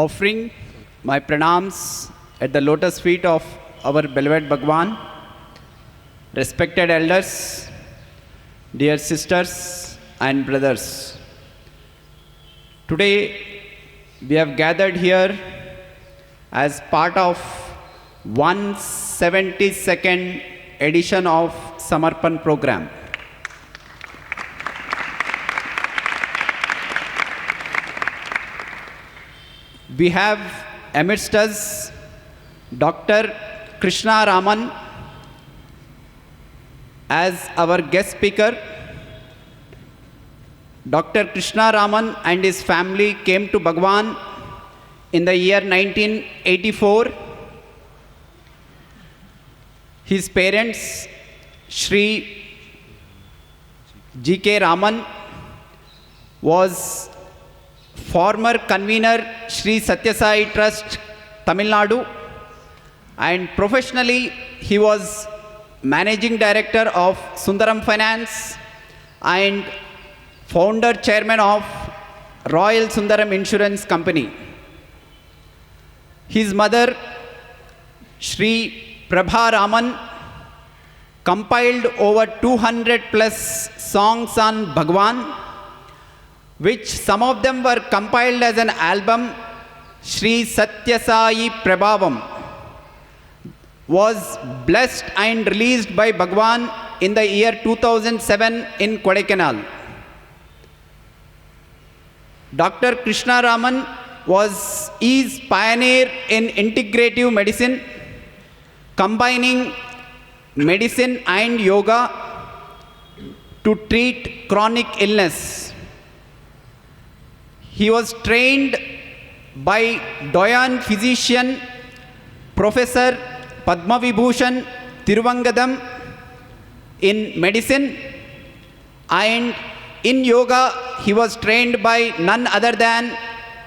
offering my pranams at the lotus feet of our beloved Bhagwan, respected elders, dear sisters and brothers. Today we have gathered here as part of 172nd edition of Samarpan program. We have amidst us Dr. Krishna Raman as our guest speaker. Dr. Krishna Raman and his family came to Bhagwan in the year 1984. His parents, Sri G.K. Raman, was former convener Sri Sathya Sai Trust, Tamil Nadu, and professionally he was managing director of Sundaram Finance and founder chairman of Royal Sundaram Insurance Company. His mother, Sri Prabha Raman, compiled over 200 plus songs on Bhagwan, which some of them were compiled as an album. Sri Sathya Sai Prabhavam was blessed and released by Bhagwan in the year 2007 in Kodaikanal. Dr. Krishna Raman is pioneer in integrative medicine, combining medicine and yoga to treat chronic illness. He was trained by Doyan physician Professor Padma Vibhushan Tiruvangadam in medicine, and in yoga he was trained by none other than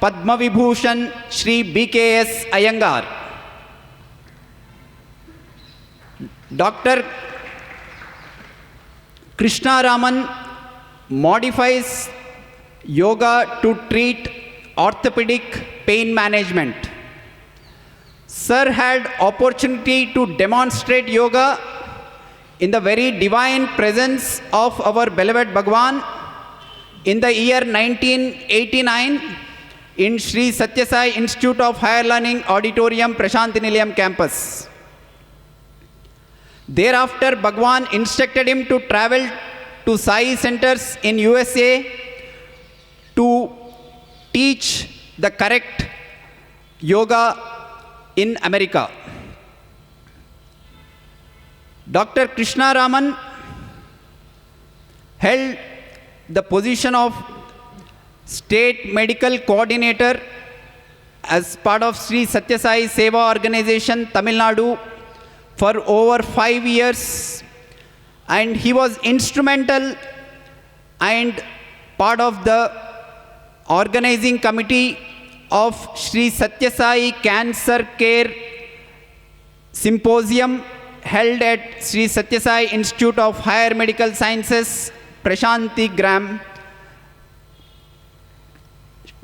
Padma Vibhushan Sri B.K.S. Iyengar. Dr. Krishna Raman modifies yoga to treat orthopedic pain management. Sir had opportunity to demonstrate yoga in the very divine presence of our beloved Bhagwan in the year 1989 in Sri Sathya Sai Institute of Higher Learning Auditorium, Prashanti Nilayam campus. Thereafter, Bhagwan instructed him to travel to Sai centers in USA to teach the correct yoga in America. Dr. Krishna Raman held the position of State Medical Coordinator as part of Sri Sathya Sai Seva Organization, Tamil Nadu, for over 5 years, and he was instrumental and part of the organizing committee of Sri Sathya Sai Cancer Care Symposium held at Sri Sathya Sai Institute of Higher Medical Sciences, Prashanti Gram.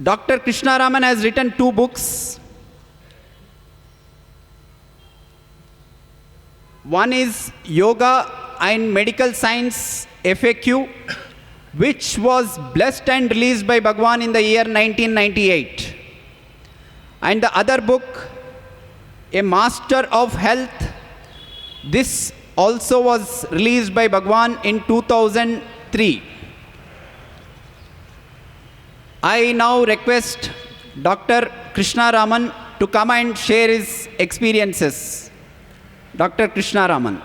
Dr. Krishna Raman has written 2 books. One is Yoga and Medical Science FAQ, which was blessed and released by Bhagwan in the year 1998. And the other book, A Master of Health, this also was released by Bhagwan in 2003. I now request Dr. Krishna Raman to come and share his experiences. Dr. Krishna Raman.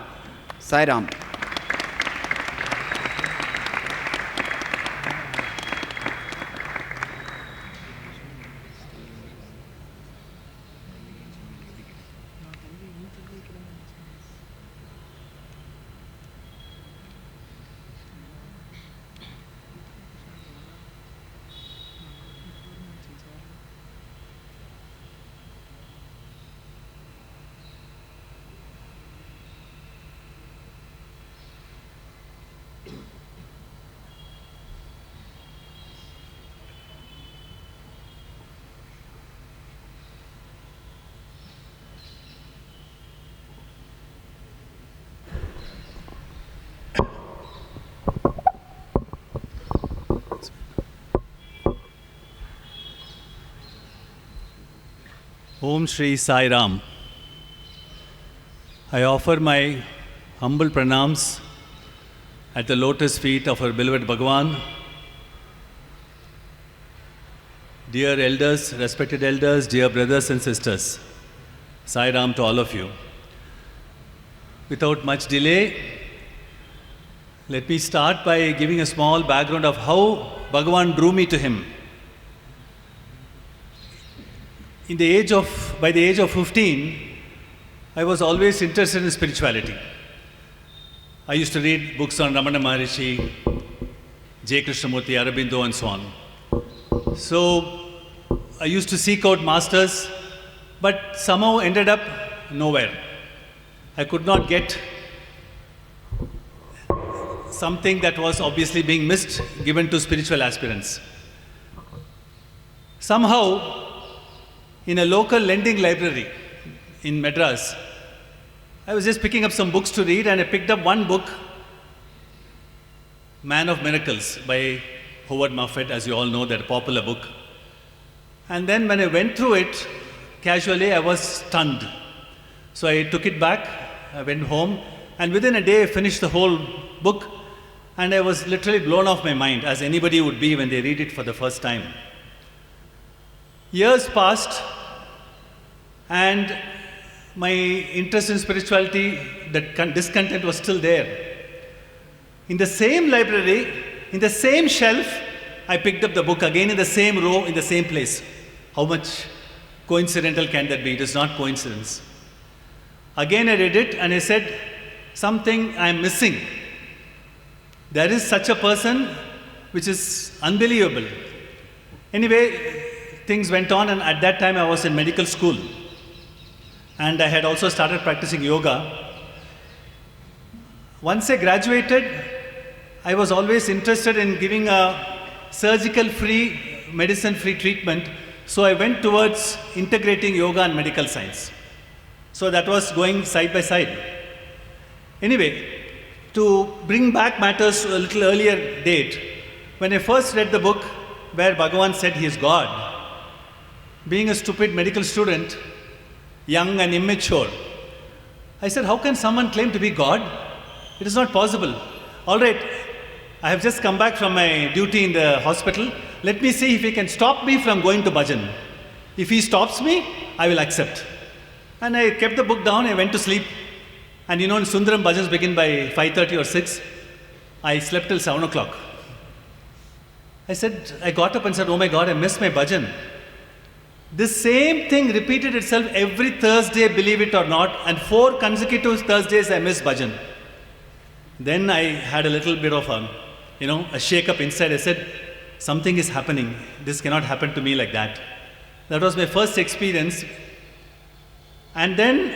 Sai Ram. Om Sri Sai Ram. I offer my humble pranams at the lotus feet of our beloved Bhagwan. Dear elders, respected elders, dear brothers and sisters, Sai Ram to all of you. Without much delay, let me start by giving a small background of how Bhagwan drew me to him. By the age of 15, I was always interested in spirituality. I used to read books on Raman Maharishi, J. Krishnamurti, Aurobindo, and so on. So I used to seek out masters, but somehow ended up nowhere. I could not get something that was obviously being missed, given to spiritual aspirants. Somehow, in a local lending library in Madras, I was just picking up some books to read, and I picked up one book, Man of Miracles by Howard Moffett, as you all know, that popular book. And then when I went through it, casually, I was stunned. So I took it back, I went home, and within a day I finished the whole book, and I was literally blown off my mind, as anybody would be when they read it for the first time. Years passed, and my interest in spirituality, that discontent was still there. In the same library, in the same shelf, I picked up the book again in the same row, in the same place. How much coincidental can that be? It is not coincidence. Again I read it and I said, something I am missing. There is such a person which is unbelievable. Anyway, things went on, and at that time I was in medical school. And I had also started practicing yoga. Once I graduated, I was always interested in giving a surgical-free, medicine-free treatment. So I went towards integrating yoga and medical science. So that was going side by side. Anyway, to bring back matters to a little earlier date, when I first read the book where Bhagwan said he is God, being a stupid medical student, young and immature, I said, how can someone claim to be God? It is not possible. All right, I have just come back from my duty in the hospital. Let me see if he can stop me from going to bhajan. If he stops me, I will accept. And I kept the book down, I went to sleep. And you know, in Sundaram, bhajans begin by 5:30 or 6. I slept till 7 o'clock. I got up and said, oh my God, I missed my bhajan. This same thing repeated itself every Thursday, believe it or not, and 4 consecutive Thursdays I missed bhajan. Then I had a little bit of a shake-up inside. I said, something is happening. This cannot happen to me like that. That was my first experience. And then,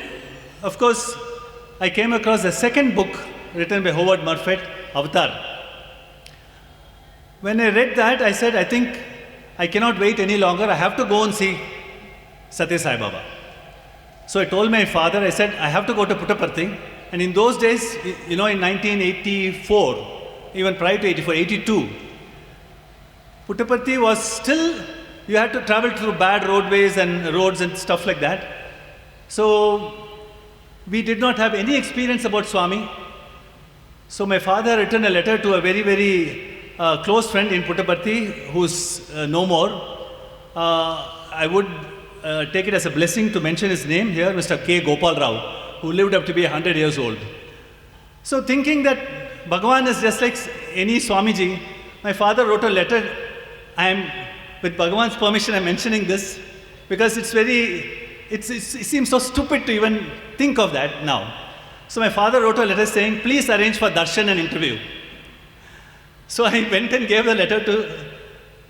of course, I came across a second book written by Howard Moffett, Avatar. When I read that, I said, I think I cannot wait any longer. I have to go and see Sathya Sai Baba. So I told my father, I said, I have to go to Puttaparthi. And in those days, in 1984, even prior to 82, Puttaparthi was still, you had to travel through bad roadways and roads and stuff like that. So we did not have any experience about Swami. So my father written a letter to a very, very close friend in Puttaparthi, who's no more. I would take it as a blessing to mention his name here, Mr. K. Gopal Rao, who lived up to be 100 years old. So thinking that Bhagwan is just like any Swamiji, my father wrote a letter. With Bhagwan's permission, I'm mentioning this because it seems so stupid to even think of that now. So my father wrote a letter saying, please arrange for darshan and interview. So I went and gave the letter to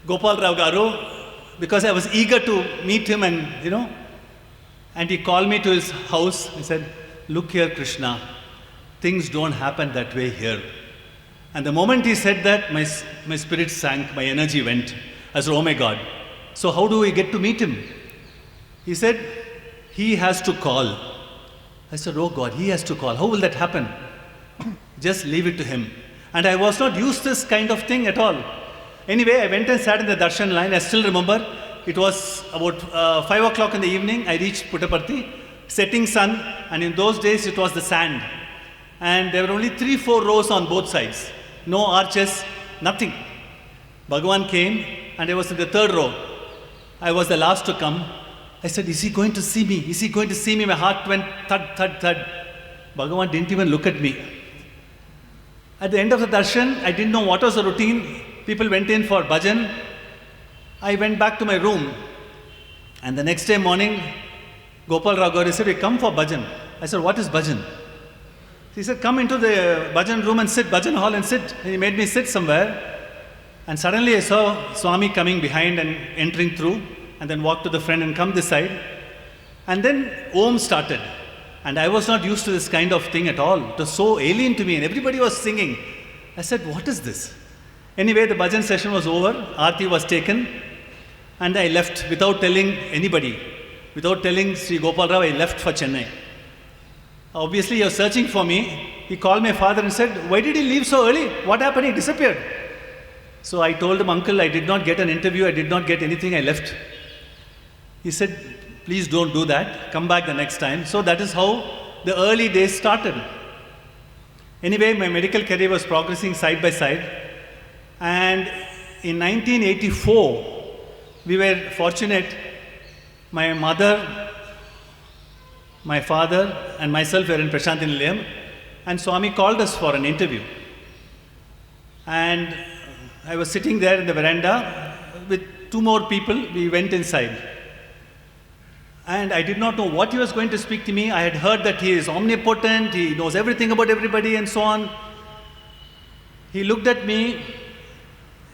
Gopal Rao Garu because I was eager to meet him and he called me to his house and said, look here, Krishna, things don't happen that way here. And the moment he said that, my spirit sank, my energy went. I said, oh my God, so how do we get to meet him? He said, he has to call. I said, oh God, he has to call. How will that happen? Just leave it to him. And I was not used to this kind of thing at all. Anyway, I went and sat in the darshan line. I still remember It was about 5 o'clock in the evening. I reached Puttaparthi, setting sun, and in those days it was the sand. And there were only 3-4 rows on both sides. No arches, nothing. Bhagwan came, and I was in the 3rd row. I was the last to come. I said, is he going to see me? Is he going to see me? My heart went thud, thud, thud. Bhagavan didn't even look at me. At the end of the darshan, I didn't know what was the routine. People went in for bhajan. I went back to my room. And the next day morning, Gopal Rao Gauri said, we come for bhajan. I said, what is bhajan? He said, come into the bhajan room and sit, bhajan hall and sit. And he made me sit somewhere. And suddenly I saw Swami coming behind and entering through. And then walked to the front and come this side. And then Om started. And I was not used to this kind of thing at all. It was so alien to me, and everybody was singing. I said, what is this? Anyway, the bhajan session was over, Aarti was taken, and I left without telling anybody. Without telling Sri Gopal Rao, I left for Chennai. Obviously, he was searching for me. He called my father and said, why did he leave so early? What happened? He disappeared. So I told him, uncle, I did not get an interview, I did not get anything, I left. He said, please don't do that, come back the next time. So that is how the early days started. Anyway, my medical career was progressing side by side. And in 1984, we were fortunate. My mother, my father, and myself were in Prashanthi Nilayam, and Swami called us for an interview. And I was sitting there in the veranda with 2 more people. We went inside. And I did not know what he was going to speak to me. I had heard that he is omnipotent, he knows everything about everybody and so on. He looked at me,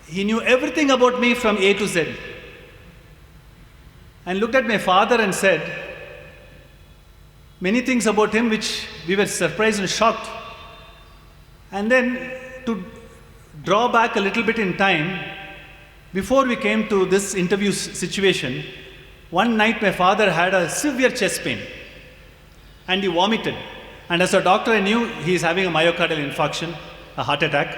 he knew everything about me from A to Z. And looked at my father and said many things about him which we were surprised and shocked. And then to draw back a little bit in time, before we came to this interview situation, one night my father had a severe chest pain and he vomited. And as a doctor, I knew he is having a myocardial infarction, a heart attack.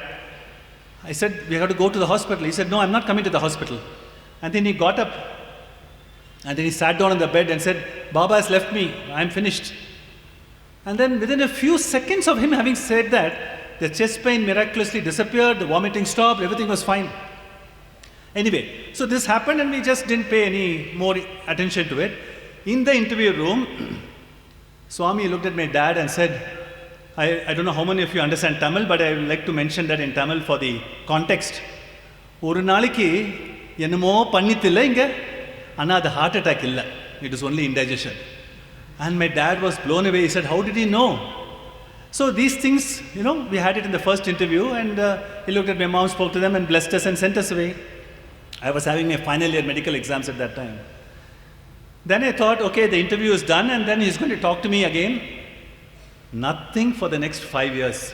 I said, we have to go to the hospital. He said, no, I'm not coming to the hospital. And then he got up and then he sat down on the bed and said, Baba has left me, I'm finished. And then within a few seconds of him having said that, the chest pain miraculously disappeared, the vomiting stopped, everything was fine. Anyway, so this happened and we just didn't pay any more attention to it. In the interview room, Swami looked at my dad and said, I don't know how many of you understand Tamil, but I would like to mention that in Tamil for the context. ஒரு நாளைக்கு என்னமோ பண்ணித்தில்ல இங்க ஆனா அது heart attack இல்ல. It was only indigestion. And my dad was blown away. He said, how did he know? So these things, we had it in the first interview, and he looked at my mom, spoke to them and blessed us and sent us away. I was having my final year medical exams at that time. Then I thought, okay, the interview is done and then he's going to talk to me again. Nothing for the next 5 years.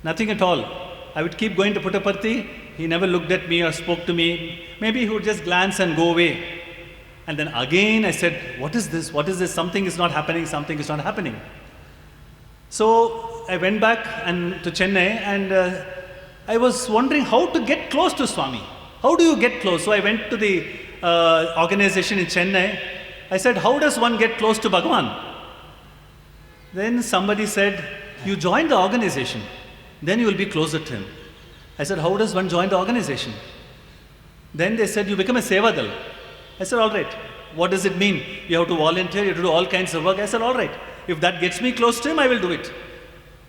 Nothing at all. I would keep going to Puttaparthi. He never looked at me or spoke to me. Maybe he would just glance and go away. And then again I said, what is this? What is this? Something is not happening. Something is not happening. So I went back to Chennai and I was wondering how to get close to Swami. How do you get close? So I went to the organization in Chennai. I said, how does one get close to Bhagwan? Then somebody said, you join the organization, then you will be closer to him. I said, how does one join the organization? Then they said, you become a Sevadal. I said, all right. What does it mean? You have to volunteer, you have to do all kinds of work. I said, all right. If that gets me close to him, I will do it.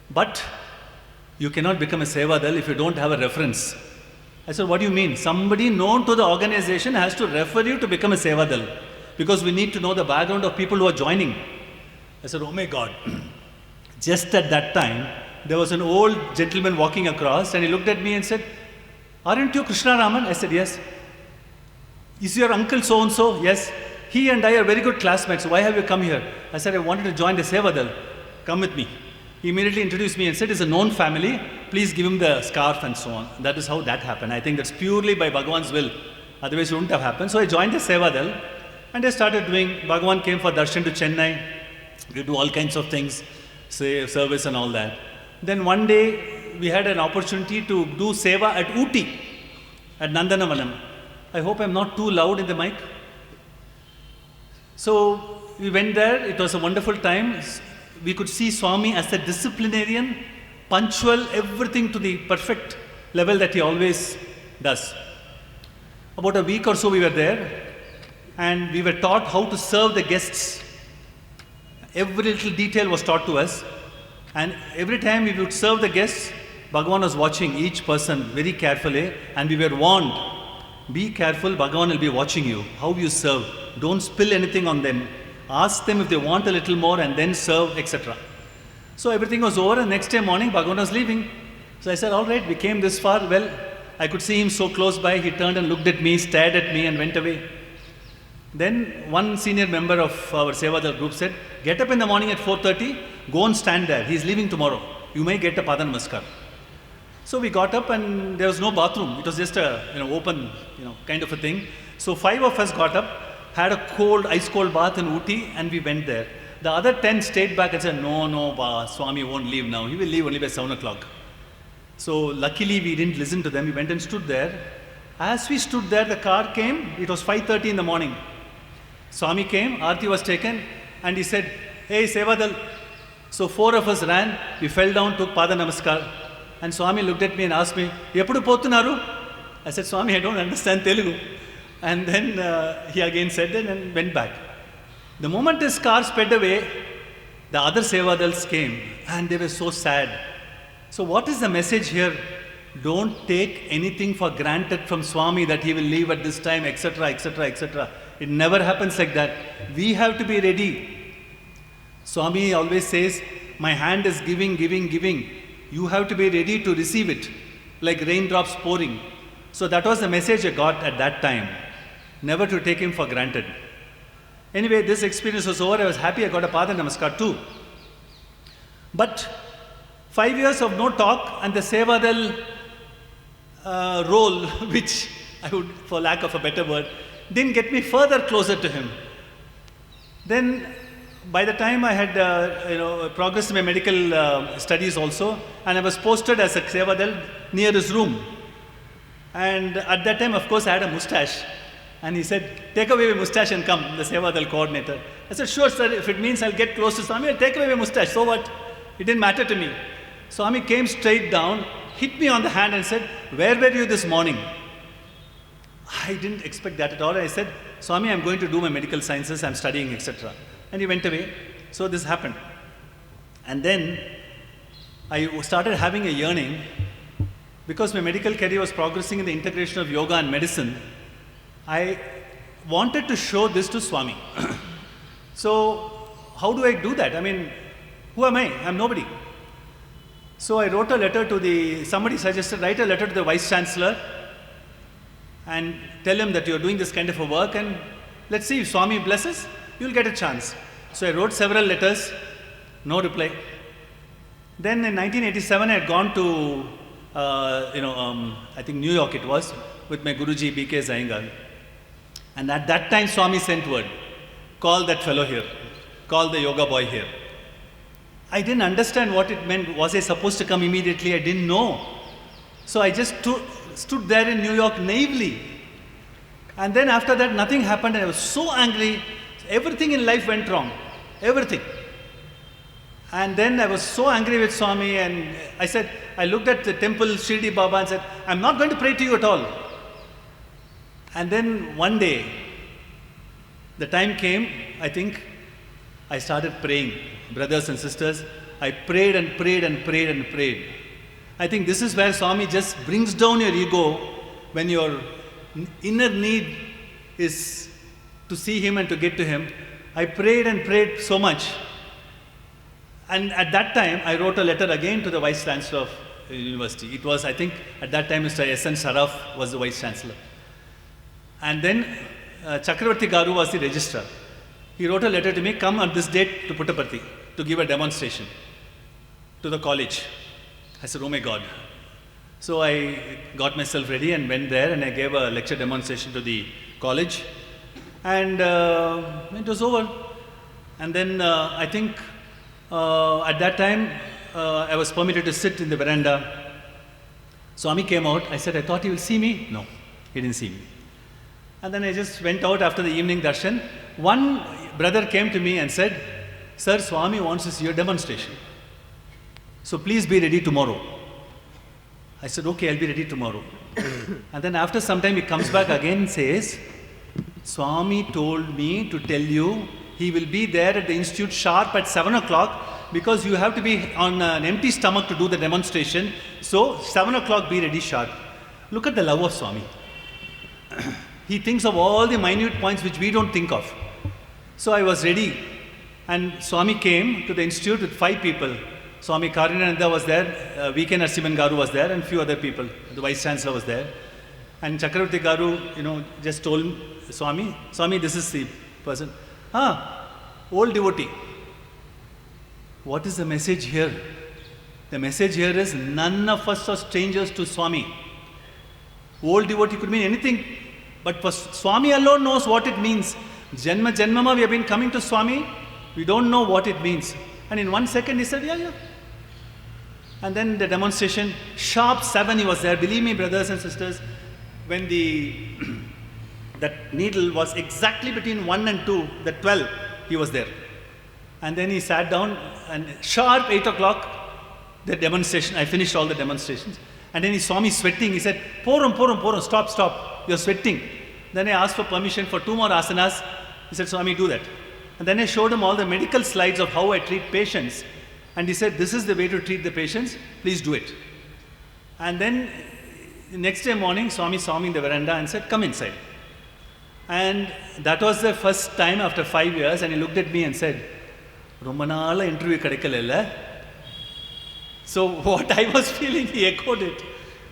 But you cannot become a Sevadal if you don't have a reference. I said, what do you mean? Somebody known to the organization has to refer you to become a Sevadal, because we need to know the background of people who are joining. I said, oh my God. Just at that time, there was an old gentleman walking across and he looked at me and said, aren't you Krishna Raman? I said, yes. Is your uncle so-and-so? Yes. He and I are very good classmates. Why have you come here? I said, I wanted to join the Sevadal. Come with me. He immediately introduced me and said, it's a known family. Please give him the scarf and so on. That is how that happened. I think that's purely by Bhagwan's will. Otherwise it wouldn't have happened. So I joined the Sevadal and I started doing, Bhagwan came for darshan to Chennai. We do all kinds of things, say service and all that. Then one day we had an opportunity to do seva at Ooty, at Nandanavanam. I hope I'm not too loud in the mic. So we went there, it was a wonderful time. We could see Swami as a disciplinarian, punctual, everything to the perfect level that he always does. About a week or so we were there, and we were taught how to serve the guests. Every little detail was taught to us, and every time we would serve the guests, Bhagwan was watching each person very carefully, and we were warned, be careful, Bhagwan will be watching you, how you serve. Don't spill anything on them. Ask them if they want a little more and then serve, etc. So everything was over, and next day morning, Bhagwan was leaving. So I said, all right, we came this far. Well, I could see him so close by. He turned and looked at me, stared at me, and went away. Then one senior member of our Sevadal group said, get up in the morning at 4:30, go and stand there. He's leaving tomorrow. You may get a Pada Namaskar. So we got up, and there was no bathroom. It was just a open kind of a thing. So 5 of us got up, had a cold, ice cold bath in Ooty, and we went there. The other 10 stayed back and said, no, Swami won't leave now. He will leave only by 7 o'clock. So luckily we didn't listen to them. We went and stood there. As we stood there, the car came. It was 5:30 in the morning. Swami came, Aarti was taken, and he said, hey, Sevadal. So 4 of us ran. We fell down, took Pada Namaskar. And Swami looked at me and asked me, Eppudu potunaru? I said, Swami, I don't understand Telugu. And then he again said that and went back. The moment his car sped away, the other Sevadals came, and they were so sad. So what is the message here? Don't take anything for granted from Swami that he will leave at this time, etc., etc., etc. It never happens like that. We have to be ready. Swami always says, my hand is giving, giving, giving. You have to be ready to receive it, like raindrops pouring. So that was the message I got at that time. Never to take him for granted. Anyway, this experience was over. I was happy I got a Pada Namaskar too. But 5 years of no talk and the Sevadal role, which I would, for lack of a better word, didn't get me further closer to him. Then, by the time I had progressed in my medical studies also, and I was posted as a Sevadal near his room. And at that time, of course, I had a mustache. And he said, take away my mustache and come, the Sevadal coordinator. I said, sure, sir, if it means I'll get close to Swami, I'll take away my mustache. So what? It didn't matter to me. Swami came straight down, hit me on the hand and said, where were you this morning? I didn't expect that at all. I said, Swami, I'm going to do my medical sciences, I'm studying, etc. And he went away. So this happened. And then I started having a yearning, because my medical career was progressing in the integration of yoga and medicine. I wanted to show this to Swami. So how do I do that? I mean, who am I? I'm nobody. So I wrote a letter to somebody suggested, write a letter to the Vice Chancellor and tell him that you're doing this kind of a work, and let's see if Swami blesses, you'll get a chance. So I wrote several letters, no reply. Then in 1987, I had gone to, I think New York it was, with my Guruji B.K. Zaingal. And at that time, Swami sent word, call that fellow here, call the yoga boy here. I didn't understand what it meant. Was I supposed to come immediately? I didn't know. So I just stood there in New York naively. And then after that, nothing happened, and I was so angry. Everything in life went wrong. Everything. And then I was so angry with Swami, and I looked at the temple, Shirdi Baba, and said, I'm not going to pray to you at all. And then one day, the time came, I think, I started praying. Brothers and sisters, I prayed and prayed and prayed and prayed. I think this is where Swami just brings down your ego when your inner need is to see him and to get to him. I prayed and prayed so much. And at that time, I wrote a letter again to the Vice Chancellor of the university. It was, I think, at that time, Mr. S.N. Saraf was the Vice Chancellor. And then Chakravarti Garu was the registrar. He wrote a letter to me, come on this date to Puttaparthi to give a demonstration to the college. I said, oh my God. So I got myself ready and went there, and I gave a lecture demonstration to the college. And it was over. And then I think at that time, I was permitted to sit in the veranda. Swami came out. I said, I thought he will see me. No, he didn't see me. And then I just went out after the evening darshan. One brother came to me and said, "Sir, Swami wants to see your demonstration. So please be ready tomorrow." I said, "Okay, I'll be ready tomorrow." And then after some time he comes back again and says, "Swami told me to tell you he will be there at the institute sharp at 7 o'clock because you have to be on an empty stomach to do the demonstration. So 7 o'clock be ready sharp." Look at the love of Swami. He thinks of all the minute points which we don't think of. So I was ready. And Swami came to the institute with 5 people. Swami Karinananda was there, V.K. Narasimhan Garu was there, and few other people. The Vice Chancellor was there. And Chakravarti Garu, just told Swami, "Swami, this is the person." Old devotee. What is the message here? The message here is none of us are strangers to Swami. Old devotee could mean anything, but for Swami alone knows what it means. Janma Janmama, we have been coming to Swami, we don't know what it means. And in 1 second he said, yeah. And then the demonstration, sharp 7 he was there. Believe me, brothers and sisters, when that needle was exactly between 1 and 2, the 12, he was there. And then he sat down and sharp 8 o'clock, the demonstration, I finished all the demonstrations. And then he saw me sweating. He said, Porum, stop, you're sweating. Then I asked for permission for 2 more asanas. He said, "Swami, do that." And then I showed him all the medical slides of how I treat patients. And he said, "This is the way to treat the patients, please do it." And then the next day morning, Swami saw me in the veranda and said, "Come inside." And that was the first time after 5 years, and he looked at me and said, "Romba naala interview kadaikalilla." So what I was feeling, he echoed it.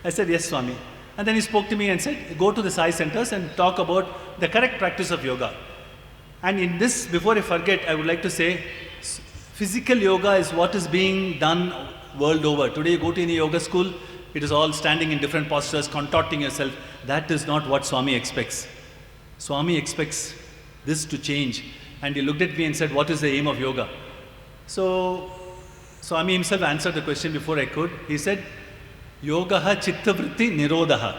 I said, "Yes, Swami." And then he spoke to me and said, "Go to the Sai centers and talk about the correct practice of yoga." And in this, before I forget, I would like to say, physical yoga is what is being done world over. Today you go to any yoga school, it is all standing in different postures, contorting yourself. That is not what Swami expects. Swami expects this to change. And he looked at me and said, "What is the aim of yoga?" So Swami himself answered the question before I could. He said, "Yogaha chittavritti nirodha."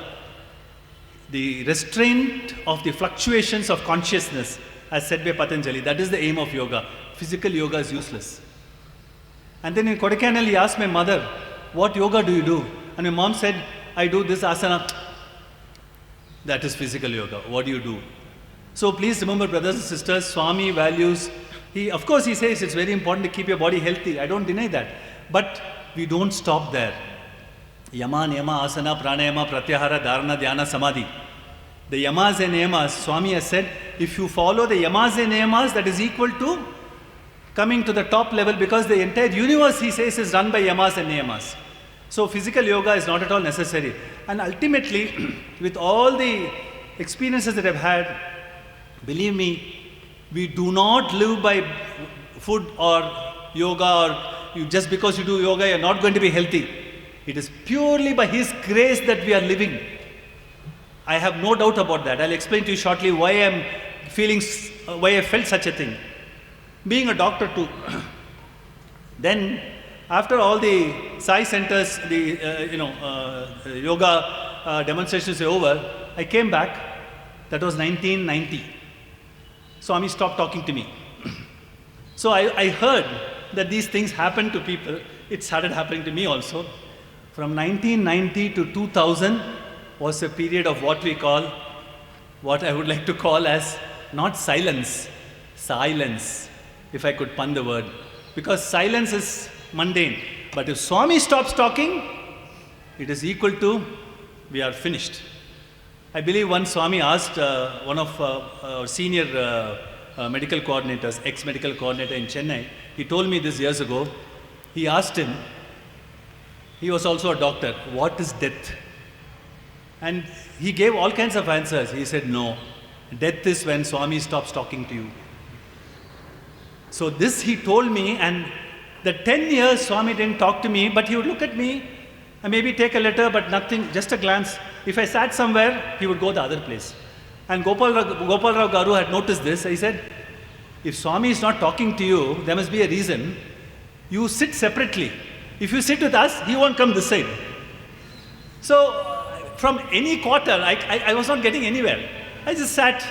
The restraint of the fluctuations of consciousness, as said by Patanjali, that is the aim of yoga. Physical yoga is useless. And then in Kodaikanal, he asked my mother, "What yoga do you do?" And my mom said, "I do this asana." That is physical yoga. What do you do? So please remember, brothers and sisters, Swami values. Of course, he says it's very important to keep your body healthy. I don't deny that. But we don't stop there. Yama, Niyama, Asana, Pranayama, Pratyahara, Dharana, Dhyana, Samadhi. The yamas and niyamas, Swami has said, if you follow the yamas and niyamas, that is equal to coming to the top level, because the entire universe, he says, is run by yamas and niyamas. So physical yoga is not at all necessary. And ultimately, with all the experiences that I've had, believe me, we do not live by food or yoga, or just because you do yoga, you're not going to be healthy. It is purely by His grace that we are living. I have no doubt about that. I'll explain to you shortly why I felt such a thing. Being a doctor too. Then, after all the Sai centers, the yoga demonstrations were over, I came back. That was 1990. Swami stopped talking to me. So I heard that these things happen to people. It started happening to me also. From 1990 to 2000 was a period of what I would like to call as not silence, if I could pun the word. Because silence is mundane. But if Swami stops talking, it is equal to we are finished. I believe once Swami asked one of our senior medical coordinators, ex-medical coordinator in Chennai, he told me this years ago, he asked him, he was also a doctor, what is death? And he gave all kinds of answers. He said, no, death is when Swami stops talking to you. So this he told me, and the 10 years Swami didn't talk to me, but he would look at me and maybe take a letter, but nothing, just a glance. If I sat somewhere, he would go the other place. And Gopal Rao Garu had noticed this. He said, if Swami is not talking to you, there must be a reason. You sit separately. If you sit with us, he won't come this side. So, from any quarter, I was not getting anywhere. I just sat.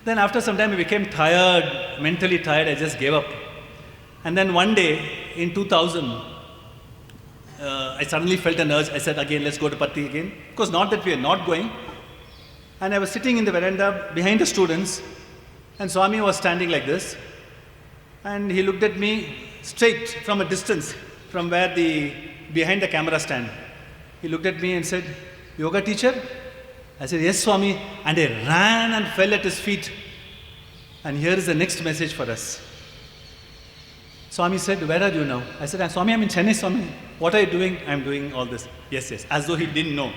Then after some time I became tired, mentally tired, I just gave up. And then one day in 2000, I suddenly felt an urge. I said, again, let's go to Patti again. Of course, not that we are not going. And I was sitting in the veranda behind the students, and Swami was standing like this. And he looked at me straight from a distance, from where behind the camera stand. He looked at me and said, yoga teacher? I said, yes, Swami. And I ran and fell at his feet. And here is the next message for us. Swami said, where are you now? I said, Swami, I'm in Chennai, Swami. What are you doing? I'm doing all this. Yes, yes. As though he didn't know.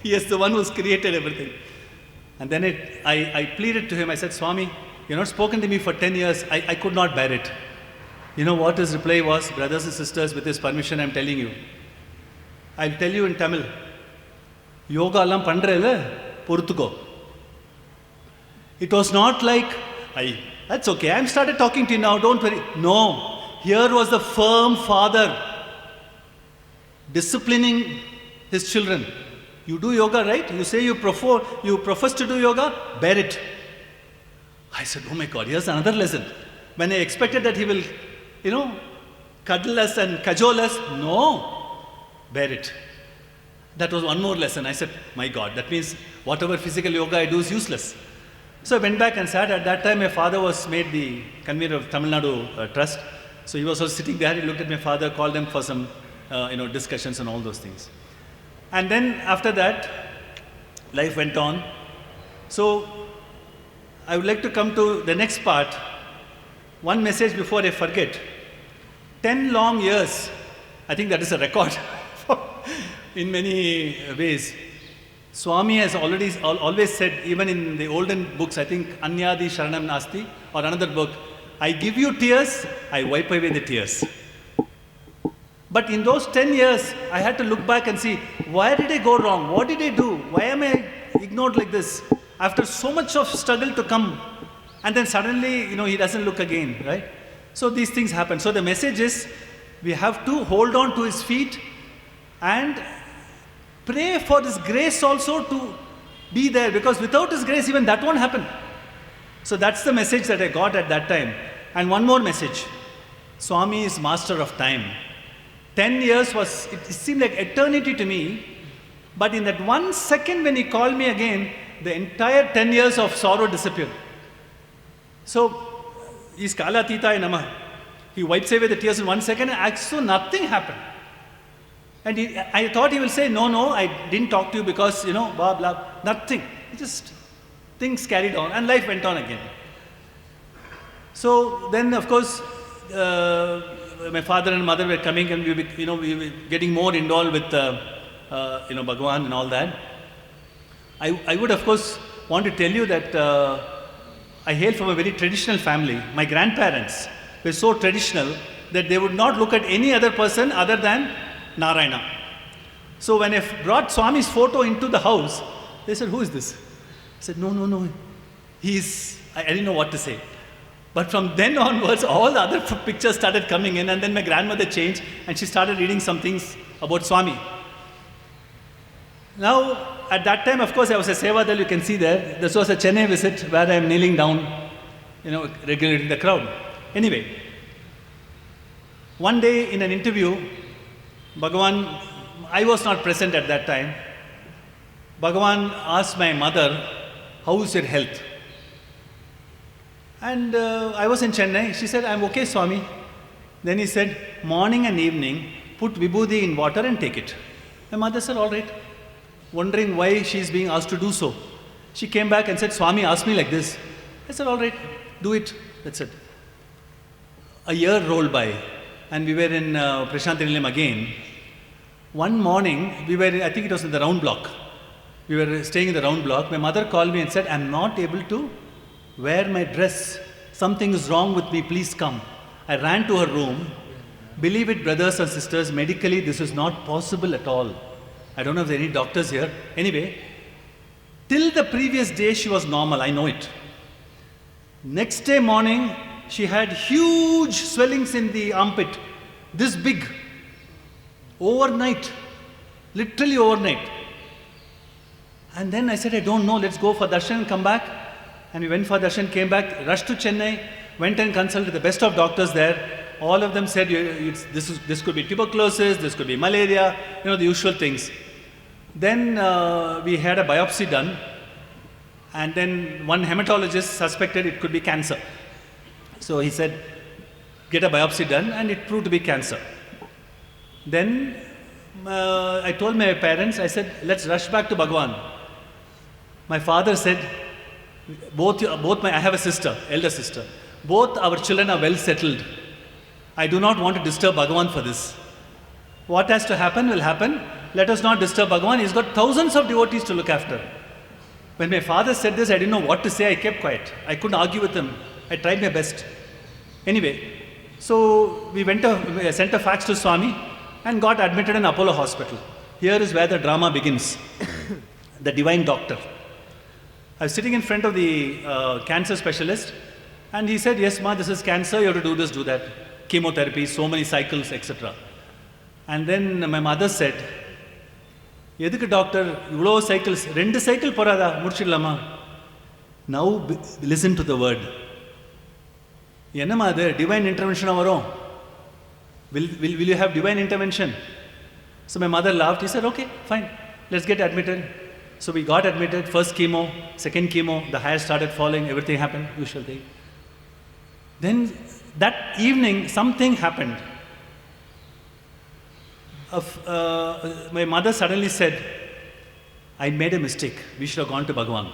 He is the one who's created everything. And then I pleaded to him. I said, Swami, you're not spoken to me for 10 years. I could not bear it. You know what his reply was? Brothers and sisters, with his permission, I'm telling you. I'll tell you in Tamil. Yoga allam pandrele, poruthuko. It was not like, that's okay, I'm started talking to you now, don't worry. No. Here was the firm father disciplining his children. You do yoga, right? You say you profess to do yoga, bear it. I said, oh my God, here's another lesson. When I expected that he will, cuddle us and cajole us, no, bear it. That was one more lesson. I said, my God, that means whatever physical yoga I do is useless. So I went back and sat. At that time, my father was made the convener of Tamil Nadu Trust. So he was also sitting there. He looked at my father, called them for some, discussions and all those things. And then after that, life went on. So I would like to come to the next part. One message before I forget. 10 long years, I think that is a record in many ways. Swami has always said, even in the olden books, I think Anyadi Sharanam Nasti, or another book, I give you tears, I wipe away the tears. But in those 10 years, I had to look back and see, where did I go wrong? What did I do? Why am I ignored like this? After so much of struggle to come, and then suddenly, he doesn't look again, right? So these things happen. So the message is, we have to hold on to his feet and pray for his grace also to be there, because without his grace, even that won't happen. So that's the message that I got at that time. And one more message. Swami is master of time. 10 years it seemed like eternity to me, but in that 1 second when he called me again, the entire 10 years of sorrow disappeared. So, he's Kalatita Namah. He wipes away the tears in 1 second, and so nothing happened. And I thought he will say, no, I didn't talk to you because, blah, blah, nothing. Just things carried on, and life went on again. So then, of course, my father and mother were coming, and we were getting more involved with, Bhagwan and all that. I would, of course, want to tell you that I hail from a very traditional family. My grandparents were so traditional that they would not look at any other person other than Narayana. So when I brought Swami's photo into the house, they said, who is this? I said, no. I didn't know what to say. But from then onwards, all the other pictures started coming in, and then my grandmother changed, and she started reading some things about Swami. Now, at that time, of course, I was a Sevadal, you can see there. This was a Chennai visit where I am kneeling down, regulating the crowd. Anyway, one day in an interview, Bhagwan, I was not present at that time. Bhagwan asked my mother, how is your health? And I was in Chennai. She said, I'm okay, Swami. Then he said, morning and evening, put vibhuti in water and take it. My mother said, all right. Wondering why she is being asked to do so. She came back and said, Swami asked me like this. I said, all right, do it. That's it. A year rolled by, and we were in Prashanthi Nilayam again. One morning, I think it was in the round block. We were staying in the round block. My mother called me and said, I'm not able to wear my dress. Something is wrong with me, please come. I ran to her room. Believe it, brothers and sisters, medically this is not possible at all. I don't know if there are any doctors here. Anyway, till the previous day she was normal, I know it. Next day morning, she had huge swellings in the armpit, this big, overnight, literally overnight. And then I said, I don't know, let's go for darshan and come back. And we went for darshan, came back, rushed to Chennai, went and consulted the best of doctors there. All of them said, this could be tuberculosis, this could be malaria, the usual things. Then we had a biopsy done, and then one hematologist suspected it could be cancer. So he said, get a biopsy done, and it proved to be cancer. Then I told my parents, I said, let's rush back to Bhagwan. My father said, I have a sister, elder sister. Both our children are well settled. I do not want to disturb Bhagwan for this. What has to happen will happen. Let us not disturb Bhagwan. He's got thousands of devotees to look after. When my father said this, I didn't know what to say. I kept quiet. I couldn't argue with him. I tried my best. Anyway, so we sent a fax to Swami and got admitted in Apollo Hospital. Here is where the drama begins. The divine doctor. I was sitting in front of the cancer specialist, and he said, yes, ma, this is cancer. You have to do this, do that. Chemotherapy, so many cycles, etc. And then my mother said, எதுக்கு doctor இவ்வளோ cycles 2 cycle போறாதா முடிச்சிடலாமா? Now listen to the word. என்னமா அது divine intervention வரும்? Will you have divine intervention? So my mother laughed. He said, okay, fine, let's get admitted. So we got admitted, first chemo, second chemo, the hair started falling, everything happened, usual thing. Then that evening, something happened. My mother suddenly said, I made a mistake. We should have gone to Bhagwan.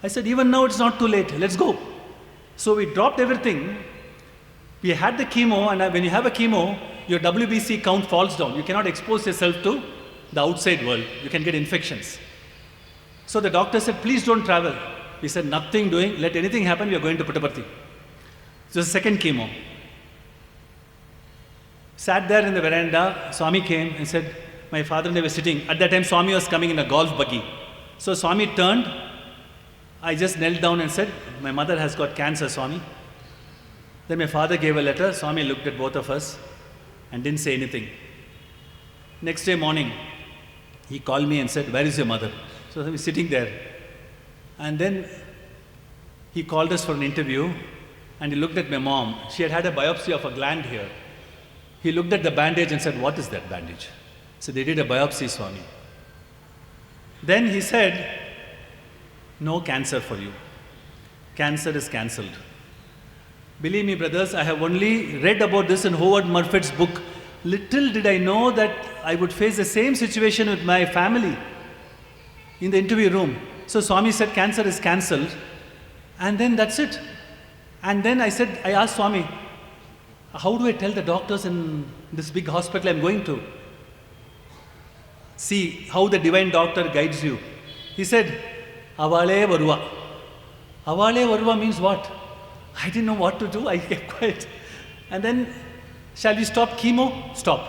I said, even now it's not too late. Let's go. So we dropped everything. We had the chemo, and when you have a chemo, your WBC count falls down. You cannot expose yourself to the outside world. You can get infections. So the doctor said, please don't travel. We said, nothing doing. Let anything happen. We are going to Puttaparthi. So the second chemo. Sat there in the veranda. Swami came and said, my father and I were sitting. At that time, Swami was coming in a golf buggy. So Swami turned. I just knelt down and said, my mother has got cancer, Swami. Then my father gave a letter. Swami looked at both of us and didn't say anything. Next day morning, he called me and said, where is your mother? So I was sitting there. And then he called us for an interview, and he looked at my mom. She had had a biopsy of a gland here. He looked at the bandage and said, what is that bandage? So they did a biopsy, Swami. Then he said, no cancer for you. Cancer is cancelled. Believe me, brothers, I have only read about this in Howard Murfitt's book. Little did I know that I would face the same situation with my family in the interview room. So Swami said, cancer is cancelled. And then that's it. And then I asked Swami, how do I tell the doctors in this big hospital I'm going to? See how the divine doctor guides you. He said, Avale Varuva. Avale Varuva means what? I didn't know what to do. I kept quiet. And then, shall we stop chemo? Stop.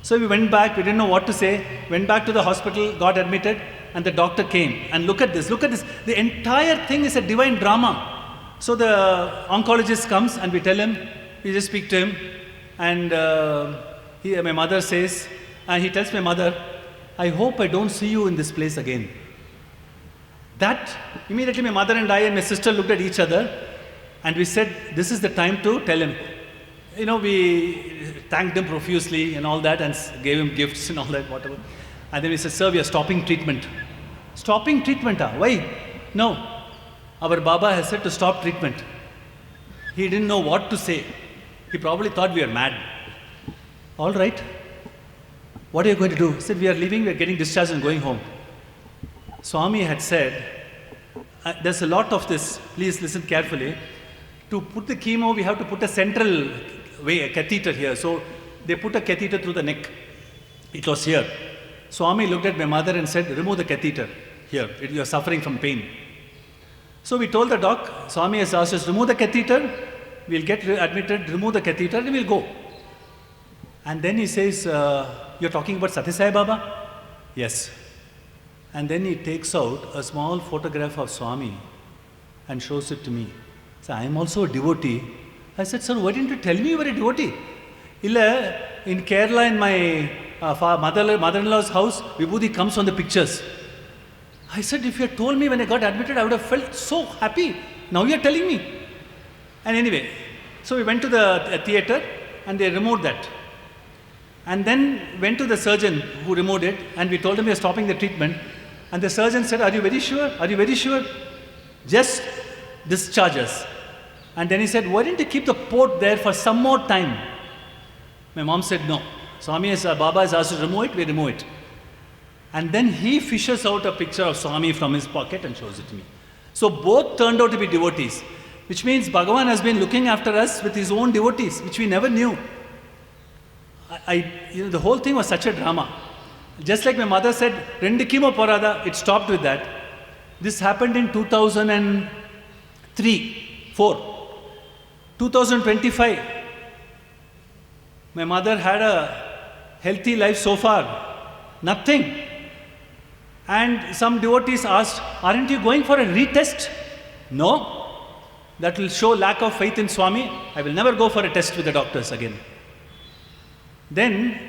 So we went back. We didn't know what to say. Went back to the hospital, got admitted, and the doctor came. And look at this. Look at this. The entire thing is a divine drama. So the oncologist comes and we tell him, we just speak to him, and my mother says, and he tells my mother, I hope I don't see you in this place again. That, immediately my mother and I and my sister looked at each other, and we said, this is the time to tell him. We thanked him profusely and all that, and gave him gifts and all that, whatever. And then we said, sir, we are stopping treatment. Stopping treatment, why? No. Our Baba has said to stop treatment. He didn't know what to say. He probably thought we were mad. All right. What are you going to do? He said, we are leaving, we are getting discharged and going home. Swami had said, there's a lot of this, please listen carefully. To put the chemo, we have to put a central a catheter here. So they put a catheter through the neck. It was here. Swami looked at my mother and said, remove the catheter here. You are suffering from pain. So we told the doc, Swami has asked us, remove the catheter, we'll get admitted, remove the catheter, and we'll go. And then he says, you're talking about Sathya Sai Baba? Yes. And then he takes out a small photograph of Swami and shows it to me. So I am also a devotee. I said, sir, why didn't you tell me you were a devotee? In Kerala, in my mother-in-law's house, Vibhuti comes on the pictures. I said, if you had told me when I got admitted, I would have felt so happy. Now you are telling me. And anyway, so we went to the theater and they removed that. And then went to the surgeon who removed it, and we told him we are stopping the treatment. And the surgeon said, are you very sure? Are you very sure? Just discharge us. And then he said, why didn't you keep the port there for some more time? My mom said, no. Swami has, Baba has asked to remove it, we remove it. And then he fishes out a picture of Swami from his pocket and shows it to me. So both turned out to be devotees, which means Bhagwan has been looking after us with his own devotees, which we never knew. The whole thing was such a drama. Just like my mother said, "Rendu chemo porada," it stopped with that. This happened in 2003, 4. 2025. My mother had a healthy life so far. Nothing. And some devotees asked, aren't you going for a retest? No. That will show lack of faith in Swami. I will never go for a test with the doctors again. Then,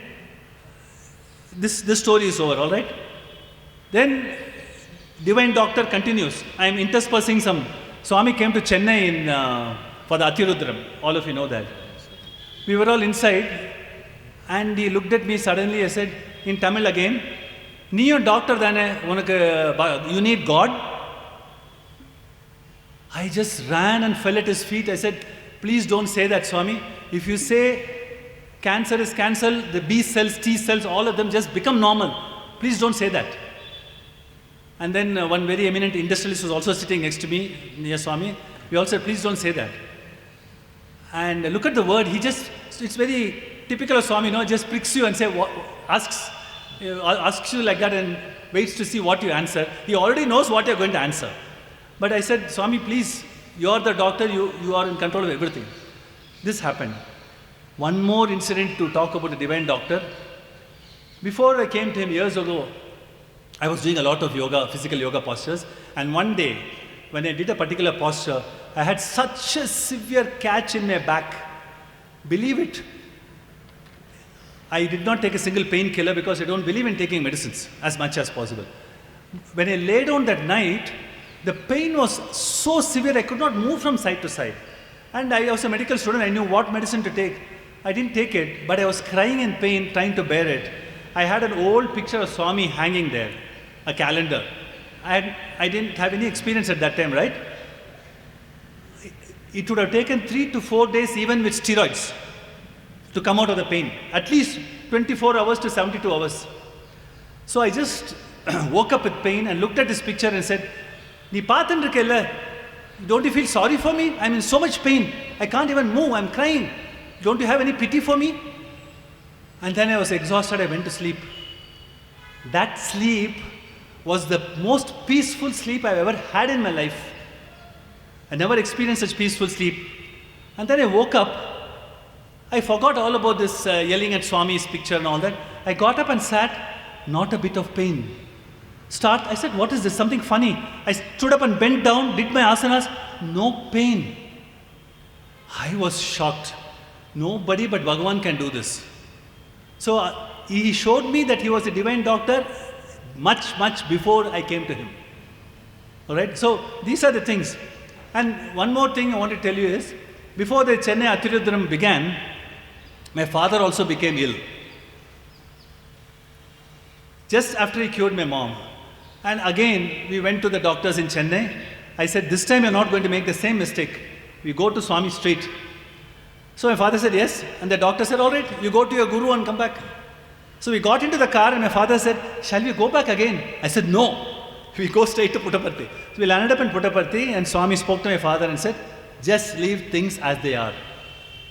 this story is over, all right? Then, Divine Doctor continues. I am interspersing some. Swami came to Chennai for the Atirudram. All of you know that. We were all inside, and he looked at me suddenly. I said, in Tamil again, "Neeyo doctor dane, you need God?" I just ran and fell at his feet. I said, "Please don't say that, Swami. If you say cancer is cancer, the B cells, T cells, all of them just become normal. Please don't say that." And then one very eminent industrialist was also sitting next to me, near Swami. We all said, "Please don't say that." And look at the word. It's very typical of Swami, just pricks you and asks you like that and waits to see what you answer. He already knows what you're going to answer. But I said, "Swami, please, you're the doctor, you are in control of everything." This happened. One more incident to talk about the Divine Doctor. Before I came to him years ago, I was doing a lot of yoga, physical yoga postures. And one day, when I did a particular posture, I had such a severe catch in my back. Believe it. I did not take a single painkiller because I don't believe in taking medicines as much as possible. When I lay down that night, the pain was so severe I could not move from side to side. And I was a medical student, I knew what medicine to take. I didn't take it, but I was crying in pain, trying to bear it. I had an old picture of Swami hanging there, a calendar. I didn't have any experience at that time, right? It would have taken 3 to 4 days even with steroids to come out of the pain. At least 24 hours to 72 hours. So I just woke up with pain and looked at this picture and said, "Nee paathandrukkella, don't you feel sorry for me? I'm in so much pain. I can't even move. I'm crying. Don't you have any pity for me?" And then I was exhausted. I went to sleep. That sleep was the most peaceful sleep I've ever had in my life. I never experienced such peaceful sleep. And then I woke up. I forgot all about this yelling at Swami's picture and all that. I got up and sat, not a bit of pain. I said, "What is this? Something funny." I stood up and bent down, did my asanas, no pain. I was shocked. Nobody but Bhagwan can do this. So he showed me that he was a divine doctor much, much before I came to him. All right, so these are the things. And one more thing I want to tell you is, before the Chennai Atirudram began, my father also became ill. Just after he cured my mom. And again, we went to the doctors in Chennai. I said, "This time you're not going to make the same mistake. We go to Swami Street." So my father said, "Yes." And the doctor said, "All right, you go to your guru and come back." So we got into the car and my father said, "Shall we go back again?" I said, "No, we go straight to Puttaparthi." So we landed up in Puttaparthi and Swami spoke to my father and said, "Just leave things as they are.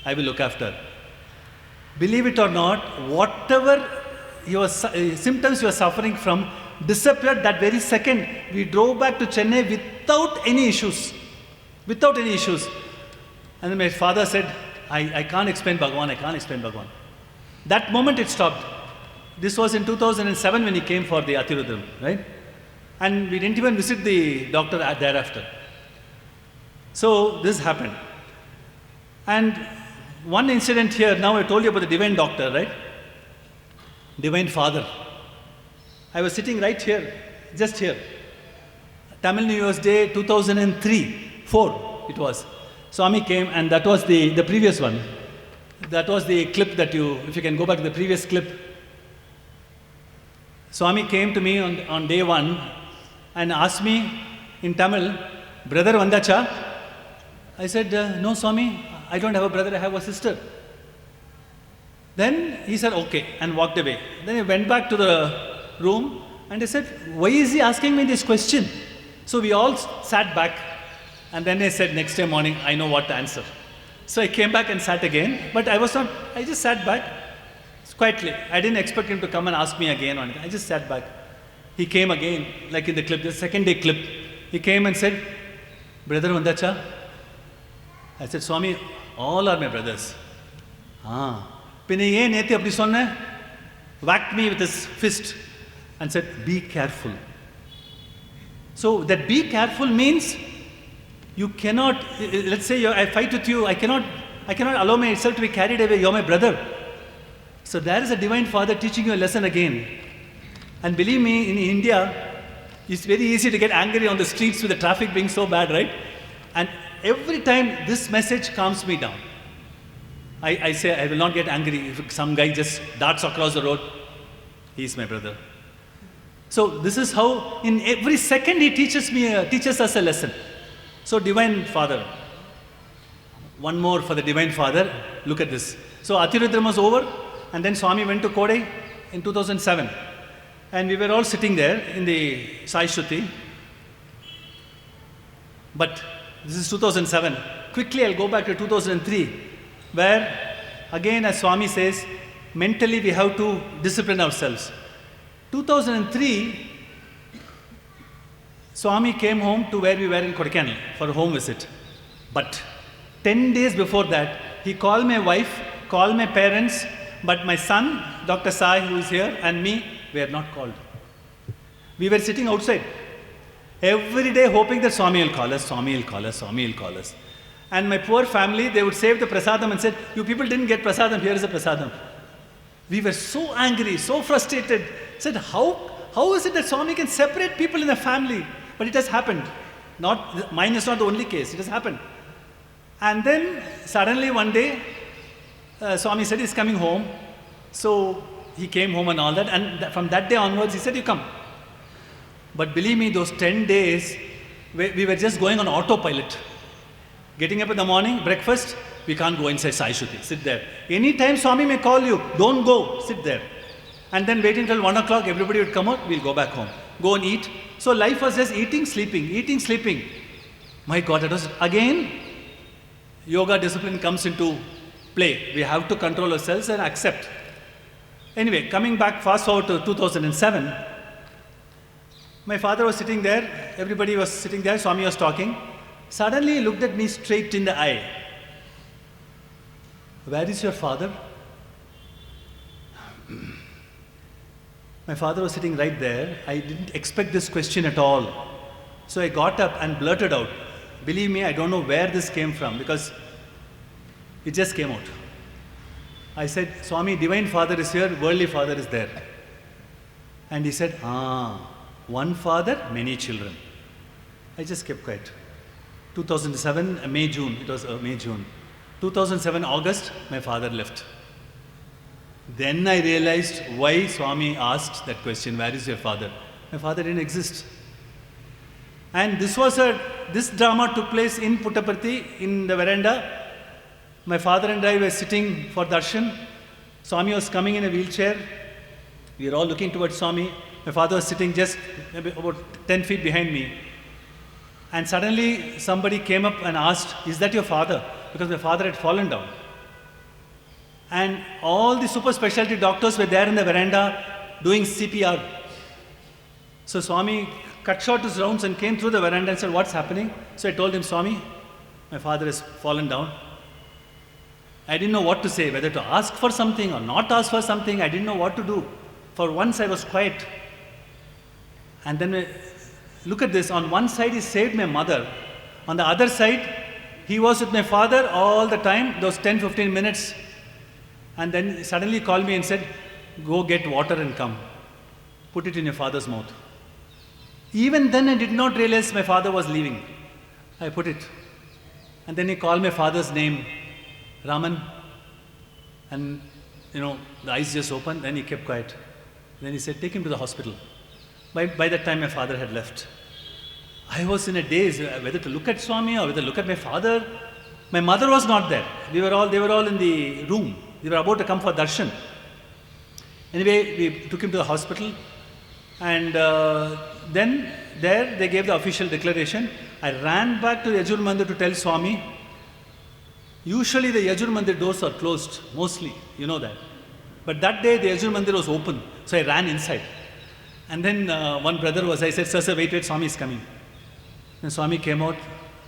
I will look after." Believe it or not, whatever symptoms you are suffering from disappeared that very second. We drove back to Chennai without any issues. Without any issues. And then my father said, I can't explain Bhagwan, I can't explain Bhagwan. That moment it stopped. This was in 2007 when he came for the Atirudram, right? And we didn't even visit the doctor thereafter. So this happened. And one incident here, now I told you about the divine doctor, right? Divine Father. I was sitting right here, just here. Tamil New Year's Day 2003-4 it was. Swami came, and that was the previous one. That was the clip that if you can go back to the previous clip. Swami came to me on day one and asked me in Tamil, "Brother Vandacha?" I said, "No, Swami, I don't have a brother, I have a sister." Then he said, "Okay," and walked away. Then he went back to the room and he said, "Why is he asking me this question?" So we all sat back, and then I said, "Next day morning, I know what to answer." So I came back and sat again, but I just sat back quietly. I didn't expect him to come and ask me again or anything. I just sat back. He came again, like in the clip, the second day clip. He came and said, "Brother Vandacha?" I said, "Swami, all are my brothers." Whacked me with his fist and said, "Be careful." So that be careful means you cannot, let's say I fight with you, I cannot allow myself to be carried away, you're my brother. So there is a Divine Father teaching you a lesson again. And believe me, in India, it's very easy to get angry on the streets with the traffic being so bad, right? And every time this message calms me down. I say, I will not get angry if some guy just darts across the road. He is my brother. So this is how, in every second, he teaches us a lesson. So Divine Father. One more for the Divine Father. Look at this. So Atirudram was over, and then Swami went to Kodai in 2007. And we were all sitting there in the Sai Shruti. But this is 2007. Quickly, I'll go back to 2003, where, again, as Swami says, mentally we have to discipline ourselves. 2003, Swami came home to where we were in Kodaikanal for a home visit. But 10 days before that, he called my wife, called my parents, but my son, Dr. Sai, who is here, and me, we are not called. We were sitting outside, every day hoping that Swami will call us, Swami will call us, Swami will call us. And my poor family, they would save the prasadam and said, "You people didn't get prasadam, here is a prasadam." We were so angry, so frustrated. Said, how is it that Swami can separate people in a family? But it has happened. Mine is not the only case, it has happened. And then suddenly one day, Swami said he's coming home. So he came home and all that. And from that day onwards, he said, "You come." But believe me, those 10 days, we were just going on autopilot. Getting up in the morning, breakfast, we can't go inside Sai Shruti, sit there. Anytime Swami may call you, don't go, sit there. And then wait until 1 o'clock, everybody would come out, we'll go back home. Go and eat. So life was just eating, sleeping. My God, it was again, yoga discipline comes into play. We have to control ourselves and accept. Anyway, coming back, fast forward to 2007, my father was sitting there, everybody was sitting there, Swami was talking. Suddenly he looked at me straight in the eye. "Where is your father?" My father was sitting right there. I didn't expect this question at all. So I got up and blurted out. Believe me, I don't know where this came from because it just came out. I said, "Swami, Divine Father is here, Worldly Father is there." And he said, "One father, many children." I just kept quiet. 2007, May, June. It was May, June. 2007, August, my father left. Then I realized why Swami asked that question, "Where is your father?" My father didn't exist. And this drama took place in Puttaparthi, in the veranda. My father and I were sitting for darshan. Swami was coming in a wheelchair. We were all looking towards Swami. My father was sitting just maybe about 10 feet behind me. And suddenly somebody came up and asked, "Is that your father?" Because my father had fallen down. And all the super specialty doctors were there in the veranda doing CPR. So Swami cut short his rounds and came through the veranda and said, "What's happening?" So I told him, "Swami, my father has fallen down." I didn't know what to say, whether to ask for something or not ask for something. I didn't know what to do. For once I was quiet. And then look at this. On one side he saved my mother. On the other side, he was with my father all the time, those 10-15 minutes. And then suddenly he called me and said, "Go get water and come. Put it in your father's mouth." Even then I did not realize my father was leaving. I put it. And then he called my father's name, Raman. And, the eyes just opened, then he kept quiet. Then he said, take him to the hospital. By that time, my father had left. I was in a daze, whether to look at Swami or whether to look at my father. My mother was not there. They were all in the room. They were about to come for darshan. Anyway, we took him to the hospital. And then there they gave the official declaration. I ran back to Yajur Mandir to tell Swami. Usually the Yajur Mandir doors are closed, mostly, you know that. But that day the Yajur Mandir was open, so I ran inside. And then one brother I said, sir, wait, Swami is coming. Then Swami came out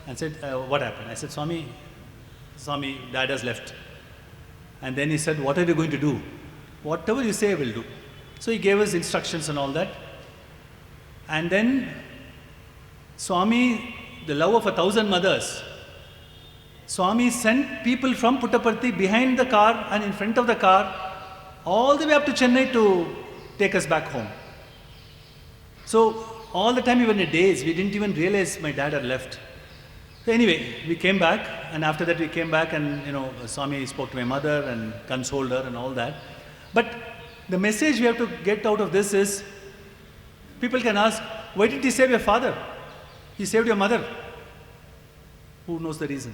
and said, what happened? I said, Swami, dad has left. And then he said, what are you going to do? Whatever you say, I will do. So he gave us instructions and all that. And then Swami, the love of 1,000 mothers, Swami sent people from Puttaparthi behind the car and in front of the car all the way up to Chennai to take us back home. So all the time we were in a daze, we didn't even realize my dad had left. So anyway, we came back, and after that we came back and Swami spoke to my mother and consoled her and all that. But the message we have to get out of this is, people can ask, why did he save your father? He saved your mother. Who knows the reason?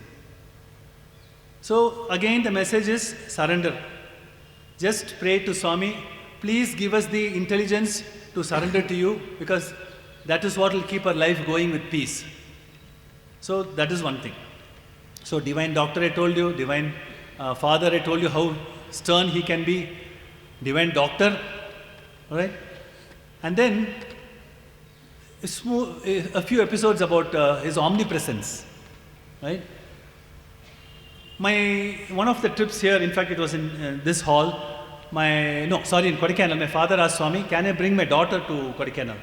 So again the message is surrender. Just pray to Swami, please give us the intelligence to surrender to you, because that is what will keep our life going with peace. So that is one thing. So divine doctor I told you, divine father I told you how stern he can be, divine doctor, all right? And then a few episodes about his omnipresence, right? One of the trips here, in fact it was in this hall, in Kodaikanal, my father asked Swami, can I bring my daughter to Kodaikanal?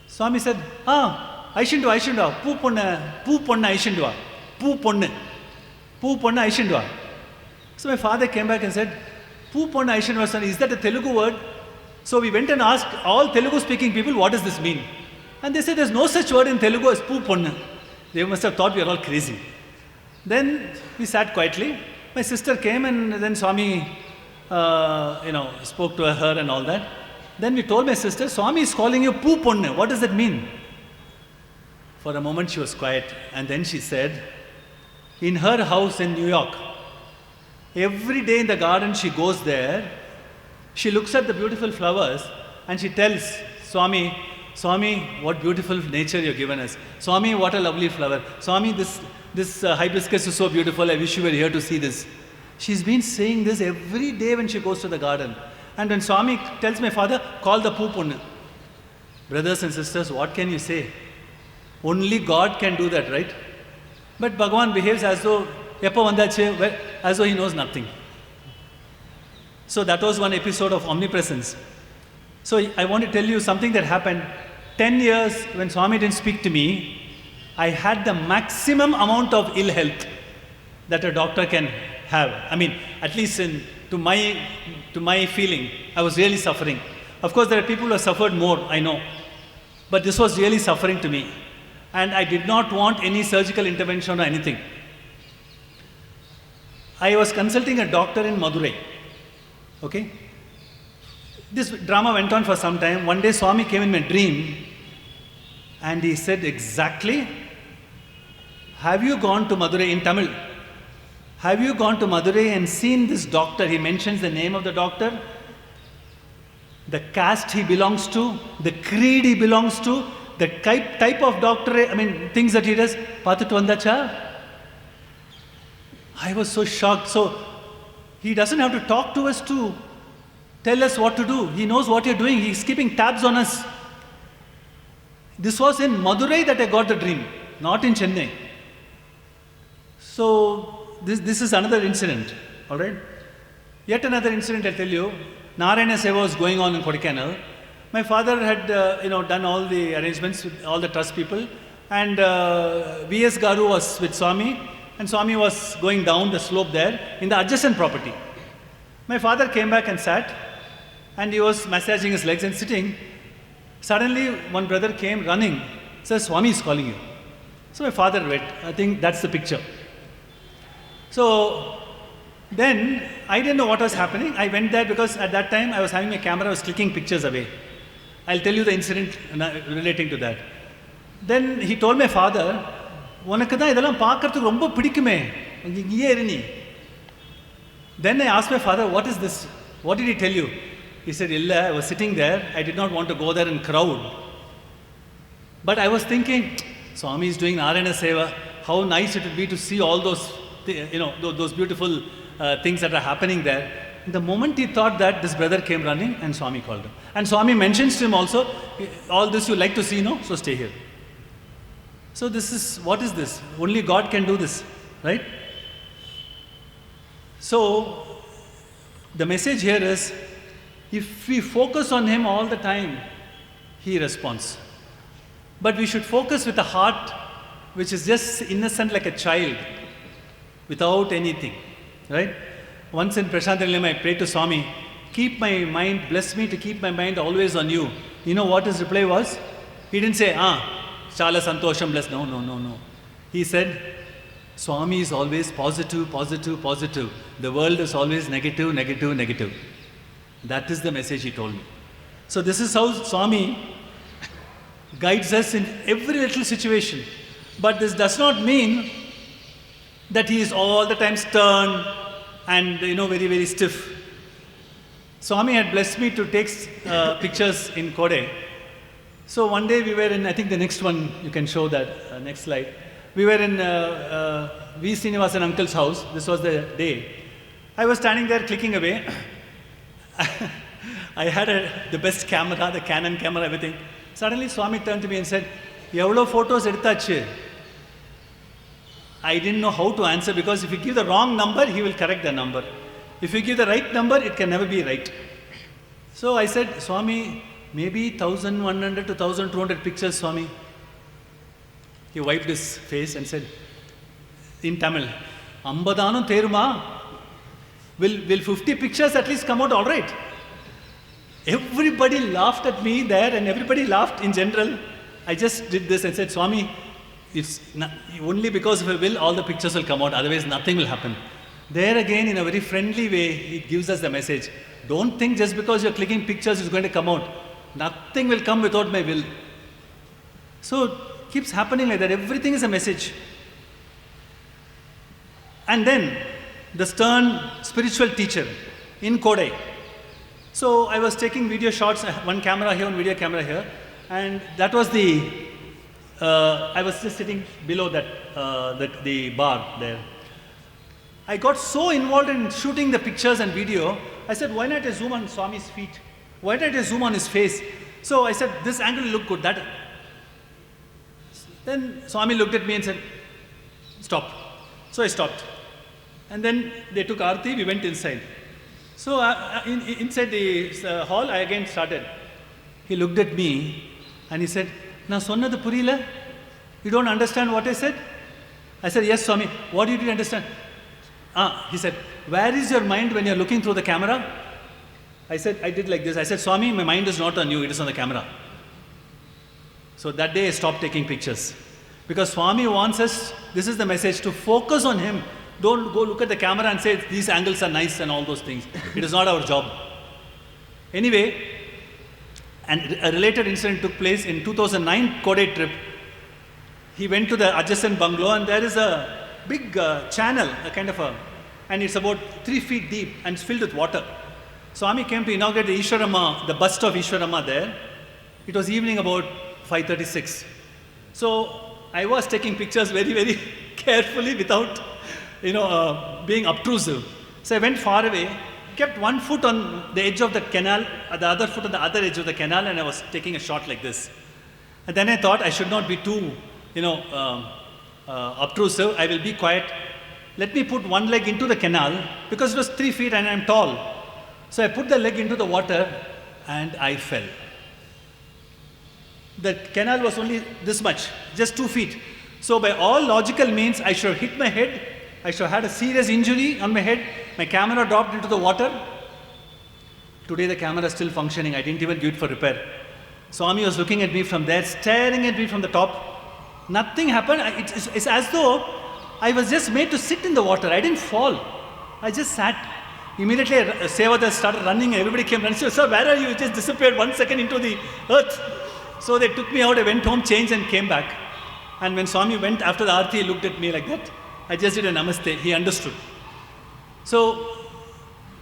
Swami said, Aishindwa, poo ponna Aishindwa, poo ponna Aishindwa. So my father came back and said, poo ponna Aishindwa, son, is that a Telugu word? So we went and asked all Telugu speaking people, what does this mean? And they said, there's no such word in Telugu as poo ponna. They must have thought we are all crazy. Then we sat quietly. My sister came and then Swami, spoke to her and all that. Then we told my sister, Swami is calling you poo ponne. What does that mean? For a moment she was quiet, and then she said, in her house in New York, every day in the garden she goes there, she looks at the beautiful flowers and she tells Swami, what beautiful nature you've given us. Swami, what a lovely flower. Swami, this hibiscus is so beautiful, I wish you were here to see this. She's been saying this every day when she goes to the garden. And when Swami tells my father, call the poo ponne. Brothers and sisters, what can you say? Only God can do that, right? But Bhagwan behaves as though he knows nothing. So that was one episode of Omnipresence. So I want to tell you something that happened. 10 years when Swami didn't speak to me, I had the maximum amount of ill health that a doctor can have. I mean, at least to my feeling, I was really suffering. Of course, there are people who have suffered more, I know. But this was really suffering to me. And I did not want any surgical intervention or anything. I was consulting a doctor in Madurai. Okay? This drama went on for some time. One day Swami came in my dream and he said exactly, have you gone to Madurai in Tamil? Have you gone to Madurai and seen this doctor? He mentions the name of the doctor, the caste he belongs to, the creed he belongs to, the type of doctor, things that he does. Pathittu vandacha? I was so shocked. So he doesn't have to talk to us to tell us what to do. He knows what you're doing. He's keeping tabs on us. This was in Madurai that I got the dream, not in Chennai. So this is another incident, all right? Yet another incident I'll tell you. Narayana Seva was going on in Kodaikanal. My father had done all the arrangements with all the trust people, and V.S. Garu was with Swami, and Swami was going down the slope there in the adjacent property. My father came back and sat, and he was massaging his legs and sitting. Suddenly, one brother came running, said, Swami is calling you. So my father went. I think that's the picture. So then I didn't know what was happening. I went there because at that time I was having my camera, I was clicking pictures away. I'll tell you the incident relating to that. Then he told my father, உனக்கு தான் இதெல்லாம் பார்க்கறதுக்கு ரொம்ப பிடிக்குமே, இங்கேயே இரு நீ. Then I asked my father, what is this? What did he tell you? He said, Illa, I was sitting there. I did not want to go there in crowd. But I was thinking, Swami is doing Narayana Seva. How nice it would be to see all those, those beautiful things that are happening there. The moment he thought that, this brother came running and Swami called him. And Swami mentions to him also, all this you like to see, no? So stay here. So what is this? Only God can do this, right? So, the message here is, if we focus on Him all the time, He responds. But we should focus with a heart which is just innocent like a child, without anything, right? Once in Prashanthanilayam, I prayed to Swami, keep my mind, bless me to keep my mind always on you. You know what his reply was? He didn't say, Chala Santosham, bless. No. He said, Swami is always positive, positive, positive. The world is always negative, negative, negative. That is the message he told me. So this is how Swami guides us in every little situation. But this does not mean that he is all the time stern and very, very stiff. Swami had blessed me to take pictures in Kode. So one day we were in, I think the next one, you can show that, next slide. We were in V. Srinivasan uncle's house. This was the day. I was standing there clicking away. I had the best camera, the Canon camera, everything. Suddenly Swami turned to me and said, "Evlo photos eduthachu?" I didn't know how to answer, because if you give the wrong number, he will correct the number. If you give the right number, it can never be right. So I said, Swami, maybe 1,100 to 1,200 pictures, Swami. He wiped his face and said, in Tamil, "Ambadhanam Theruma, will 50 pictures at least come out all right?" Everybody laughed at me there, and everybody laughed in general. I just did this and said, Swami, it's not, only because of a will all the pictures will come out, otherwise nothing will happen. There again, in a very friendly way, he gives us the message. Don't think just because you're clicking pictures it's going to come out. Nothing will come without my will. So it keeps happening like that. Everything is a message. And then the stern spiritual teacher in Kodai. So I was taking video shots, one camera here, one video camera here, and that was I was just sitting below the bar there. I got so involved in shooting the pictures and video, I said, why not I zoom on Swami's feet? Why not I zoom on his face? So I said, this angle will look good. Then Swami looked at me and said, stop. So I stopped. And then they took Aarti, we went inside. So inside the hall, I again started. He looked at me and he said, "Na sonnadu puriyala? You don't understand what I said?" I said, "Yes, Swami. What did you understand?" He said, "Where is your mind when you're looking through the camera?" I said, I did like this. I said, "Swami, my mind is not on you, it is on the camera." So that day I stopped taking pictures. Because Swami wants us, this is the message, to focus on Him. Don't go look at the camera and say, these angles are nice and all those things. It is not our job. Anyway, and a related incident took place in 2009 Kodai trip. He went to the adjacent bungalow, and there is a big channel, and it's about 3 feet deep and it's filled with water. Swami came to inaugurate the Ishwarama, the bust of Ishwarama there. It was evening about 5:36. So I was taking pictures very, very carefully without being obtrusive. So I went far away, kept one foot on the edge of the canal, the other foot on the other edge of the canal, and I was taking a shot like this. And then I thought I should not be too, obtrusive. I will be quiet. Let me put one leg into the canal, because it was 3 feet and I'm tall. So I put the leg into the water and I fell. The canal was only this much, just 2 feet. So by all logical means, I should have hit my head. I should have had a serious injury on my head. My camera dropped into the water. Today the camera is still functioning. I didn't even give it for repair. Swami was looking at me from there, staring at me from the top. Nothing happened. It's as though I was just made to sit in the water. I didn't fall. I just sat. Immediately, Sevada started running. Everybody came running. Said, "Sir, where are you?" You just disappeared 1 second into the earth. So they took me out. I went home, changed, and came back. And when Swami went after the Aarti, he looked at me like that. I just did a namaste. He understood. So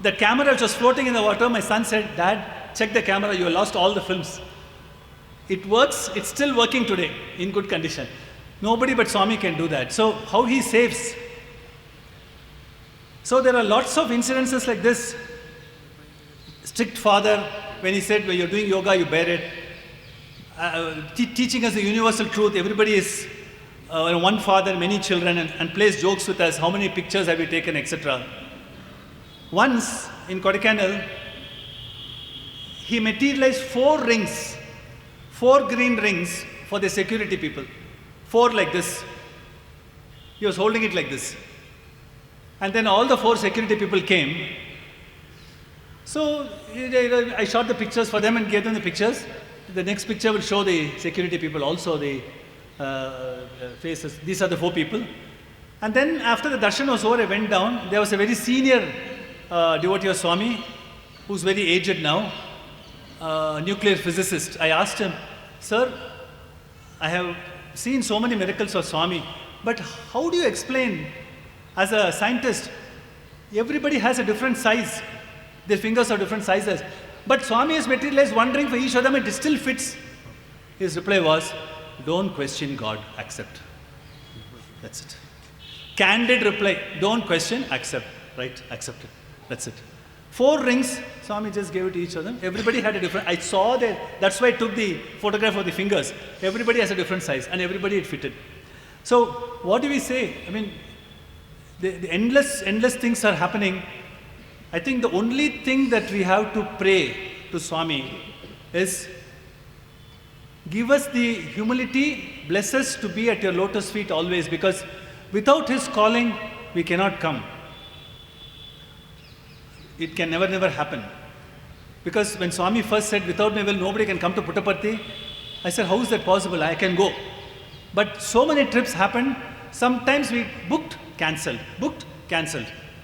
the camera which was floating in the water, my son said, "Dad, check the camera. You have lost all the films." It works. It's still working today in good condition. Nobody but Swami can do that. So how he saves. So there are lots of incidences like this. Strict father, when he said, when you're doing yoga, you bear it. Teaching us the universal truth. Everybody is one father, many children, and plays jokes with us. How many pictures have you taken, etc. Once in Kodaikanal, he materialized 4 rings, 4 green rings for the security people. 4 like this. He was holding it like this. And then all the 4 security people came. So I shot the pictures for them and gave them the pictures. The next picture will show the security people also, the faces. These are the 4 people. And then after the darshan was over, I went down. There was a very senior devotee of Swami, who's very aged now, nuclear physicist. I asked him, "Sir, I have seen so many miracles of Swami, but how do you explain, as a scientist, everybody has a different size. Their fingers are different sizes. But Swami has materialized one ring for each of them, it still fits." His reply was, "Don't question God, accept." That's it. Candid reply, don't question, accept. Right? Accept it. That's it. 4 rings, Swami just gave it to each of them. Everybody had a different, I saw that, that's why I took the photograph of the fingers. Everybody has a different size and everybody it fitted. So, what do we say? I mean, the endless things are happening. I think the only thing that we have to pray to Swami is, give us the humility, bless us to be at your lotus feet always, because without his calling, we cannot come. It can never happen. Because when Swami first said, "Without my will, nobody can come to Puttaparthi," I said, "How is that possible? I can go." But so many trips happened. Sometimes we booked, cancelled.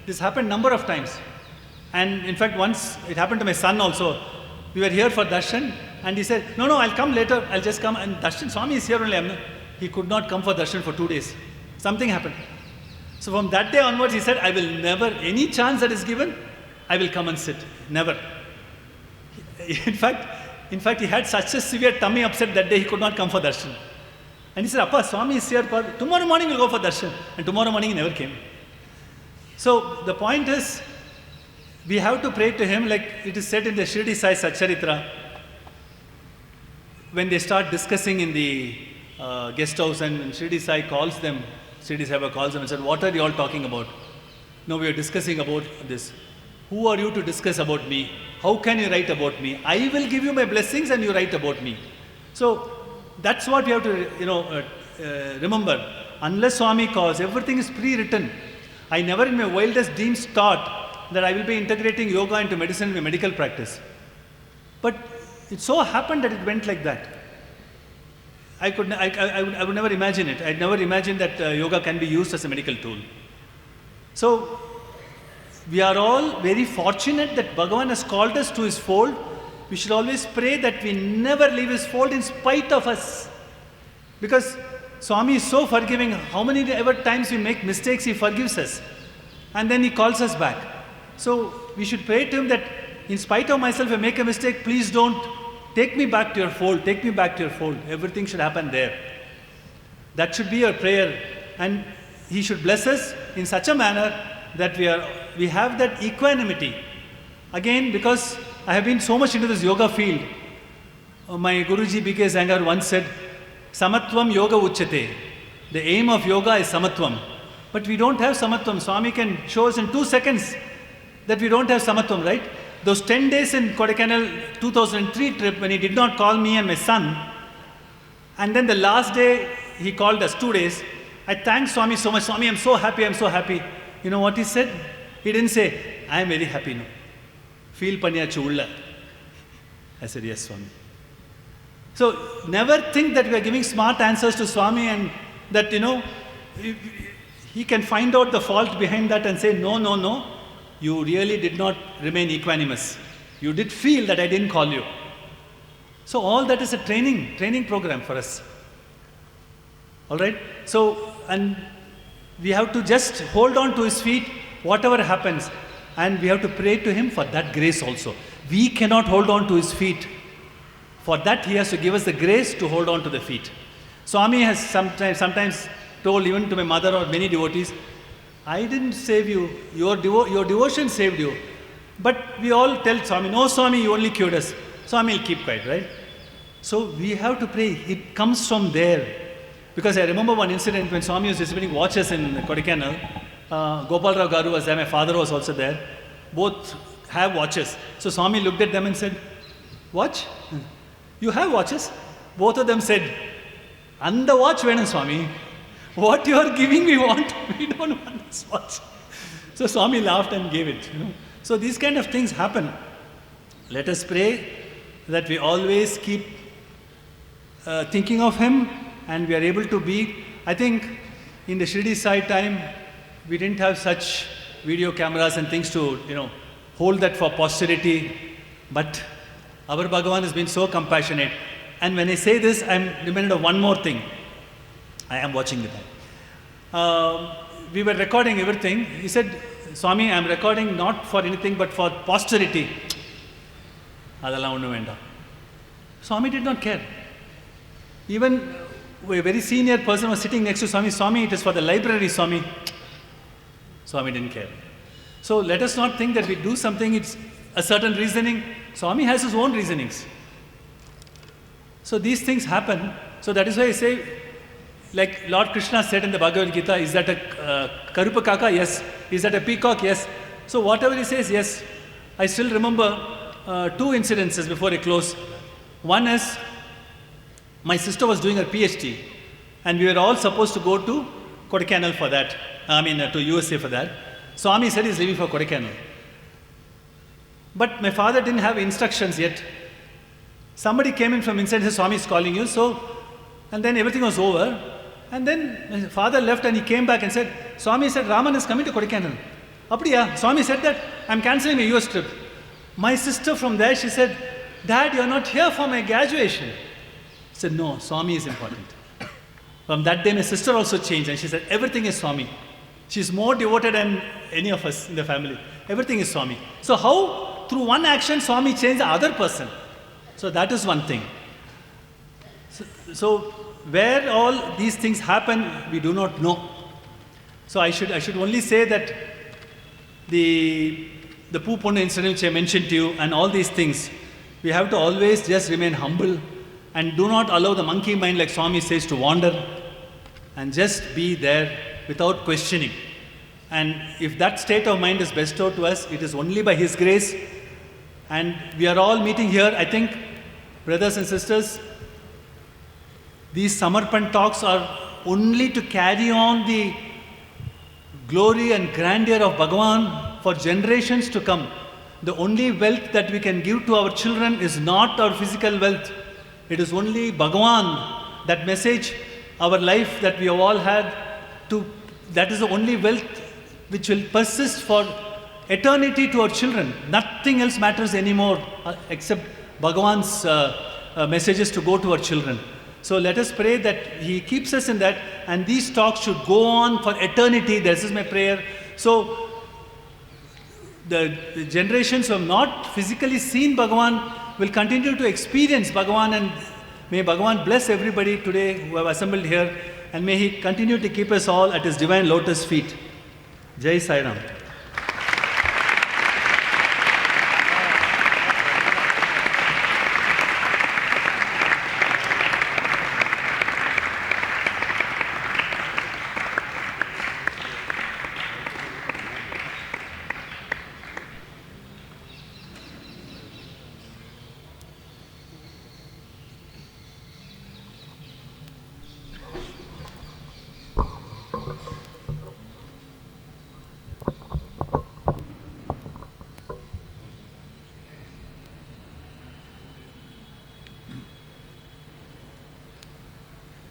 This happened number of times. And in fact, once it happened to my son also. We were here for darshan, and he said, "No, I'll come later. I'll just come." And darshan, Swami is here only. He could not come for darshan for 2 days. Something happened. So from that day onwards, he said, "I will never, any chance that is given, I will come and sit." Never. In fact, he had such a severe tummy upset that day, he could not come for darshan. And he said, "Appa, Swami is here. Tomorrow morning we'll go for darshan." And tomorrow morning he never came. So the point is, we have to pray to him, like it is said in the Sri Sathya Sai Satcharitra, when they start discussing in the guest house, and Sri Sai calls them, Sri Sai calls them and said, "What are you all talking about?" "No, we are discussing about this." "Who are you to discuss about me? How can you write about me? I will give you my blessings and you write about me." So that's what we have to remember. Unless Swami calls, everything is pre-written. I never in my wildest dreams thought that I will be integrating yoga into medicine in my medical practice. But it so happened that it went like that. I would never imagine it. I'd never imagined that yoga can be used as a medical tool. So we are all very fortunate that Bhagwan has called us to his fold. We should always pray that we never leave his fold in spite of us. Because Swami is so forgiving. How many ever times we make mistakes, he forgives us. And then he calls us back. So we should pray to him that in spite of myself, if I make a mistake, please don't take me back to your fold. Take me back to your fold. Everything should happen there. That should be your prayer. And he should bless us in such a manner that we have that equanimity. Again, because I have been so much into this yoga field, my Guruji B.K. Zangar once said, "Samatvam yoga uchyate." The aim of yoga is samatvam. But we don't have samatvam. Swami can show us in 2 seconds that we don't have samatvam, right? Those 10 days in Kodaikanal 2003 trip, when he did not call me and my son, and then the last day he called us, 2 days, I thanked Swami so much. "Swami, I'm so happy, I'm so happy." You know what he said? He didn't say, "I am very happy now. Feel panya chulla." I said, "Yes, Swami." So never think that we are giving smart answers to Swami and that, he can find out the fault behind that and say, no, no, no, you really did not remain equanimous. You did feel that I didn't call you. So all that is a training program for us. All right? So, and we have to just hold on to his feet, whatever happens. And we have to pray to him for that grace also. We cannot hold on to his feet. For that, he has to give us the grace to hold on to the feet. Swami has sometimes told even to my mother or many devotees, I didn't save you, your devotion saved you. But we all tell Swami, no Swami, you only cured us. Swami will keep quiet, right? So we have to pray. It comes from there. Because I remember one incident when Swami was distributing watches in Kodaikanal. Gopal Rao Garu was there, my father was also there. Both have watches. So Swami looked at them and said, watch? You have watches? Both of them said, and the watch Venam Swami. What you are giving we want, we don't want this watch. So Swami laughed and gave it. So these kind of things happen. Let us pray that we always keep thinking of him and we are able to be. I think in the Shirdi Sai time, we didn't have such video cameras and things to, hold that for posterity. But our Bhagwan has been so compassionate. And when I say this, I'm reminded of one more thing. I am watching with him. We were recording everything. He said, Swami, I'm recording not for anything but for posterity. Adala onnu venda. Swami did not care. Even a very senior person was sitting next to Swami. Swami, it is for the library, Swami. Swami didn't care. So let us not think that we do something, it's a certain reasoning. Swami has his own reasonings. So these things happen. So that is why I say, like Lord Krishna said in the Bhagavad Gita, is that a Karupa Kaka? Yes. Is that a peacock? Yes. So whatever he says, yes. I still remember two incidences before I close. One is, my sister was doing her PhD and we were all supposed to go to Kodaikanal for that. To USA for that. Swami said he's leaving for Kodaikanal. But my father didn't have instructions yet. Somebody came in from inside and said, Swami is calling you. And then everything was over. And then my father left and he came back and said, Swami said, Raman is coming to Kodaikanal. Apdiya, Swami said that, I'm cancelling my US trip. My sister from there, she said, Dad, you're not here for my graduation. I said, no, Swami is important. From that day, my sister also changed and she said, everything is Swami. She's more devoted than any of us in the family. Everything is Swami. So how, through one action, Swami changed the other person? So that is one thing. So where all these things happen, we do not know. So I should only say that the Pooponnu incident which I mentioned to you and all these things, we have to always just remain humble and do not allow the monkey mind, like Swami says, to wander and just be there without questioning. And if that state of mind is bestowed to us, it is only by His grace. And we are all meeting here, I think, brothers and sisters, these Samarpan talks are only to carry on the glory and grandeur of Bhagwan for generations to come. The only wealth that we can give to our children is not our physical wealth. It is only Bhagwan, that message, our life that we have all had, that is the only wealth which will persist for eternity to our children. Nothing else matters anymore except Bhagwan's messages to go to our children. So let us pray that He keeps us in that, and these talks should go on for eternity. This is my prayer. So the generations who have not physically seen Bhagwan will continue to experience Bhagwan, and may Bhagwan bless everybody today who have assembled here, and may He continue to keep us all at His divine lotus feet. Jai Sai Ram.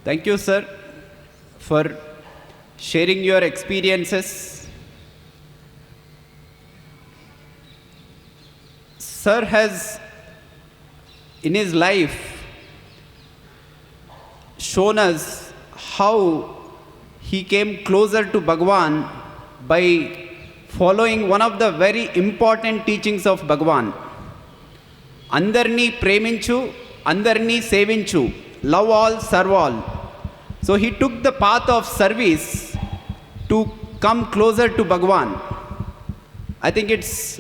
Thank you, sir, for sharing your experiences. Sir has, in his life, shown us how he came closer to Bhagwan by following one of the very important teachings of Bhagwan. Andarni preminchu, andarni sevinchu, love all, serve all. So he took the path of service to come closer to Bhagwan. I think it's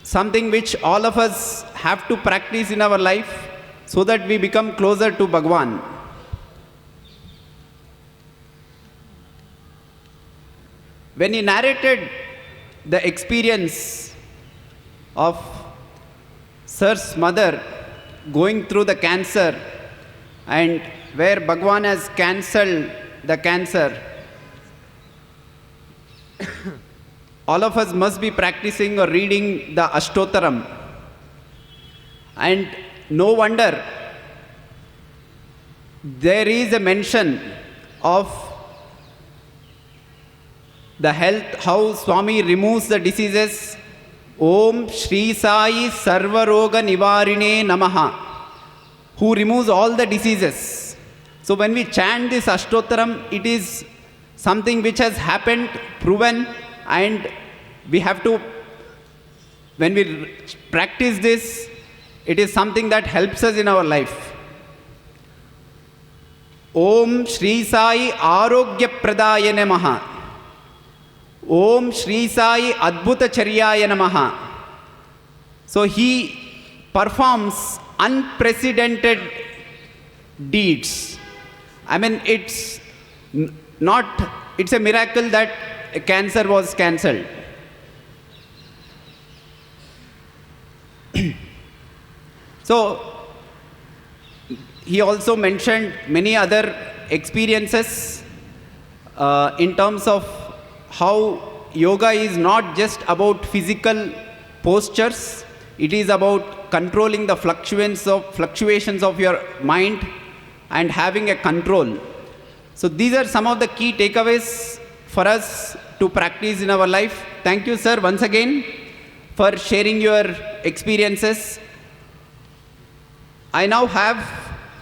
something which all of us have to practice in our life so that we become closer to Bhagwan. When he narrated the experience of Sir's mother going through the cancer and where Bhagwan has cancelled the cancer, all of us must be practicing or reading the Ashtotaram. And no wonder there is a mention of the health, how Swami removes the diseases. Om Sri Sai Sarvaroga Nivarine Namaha, who removes all the diseases. So when we chant this Ashtotaram, it is something which has happened, proven, and we have to, when we practice this, it is something that helps us in our life. Om Sri Sai Arogya Pradaya Namaha. Om Sri Sai Adbhuta Charyaya Namaha. So he performs unprecedented deeds. I mean, it's a miracle that cancer was cancelled. So he also mentioned many other experiences in terms of how yoga is not just about physical postures, it is about controlling the fluctuations of your mind and having a control. So these are some of the key takeaways for us to practice in our life. Thank you, sir, once again for sharing your experiences. I now have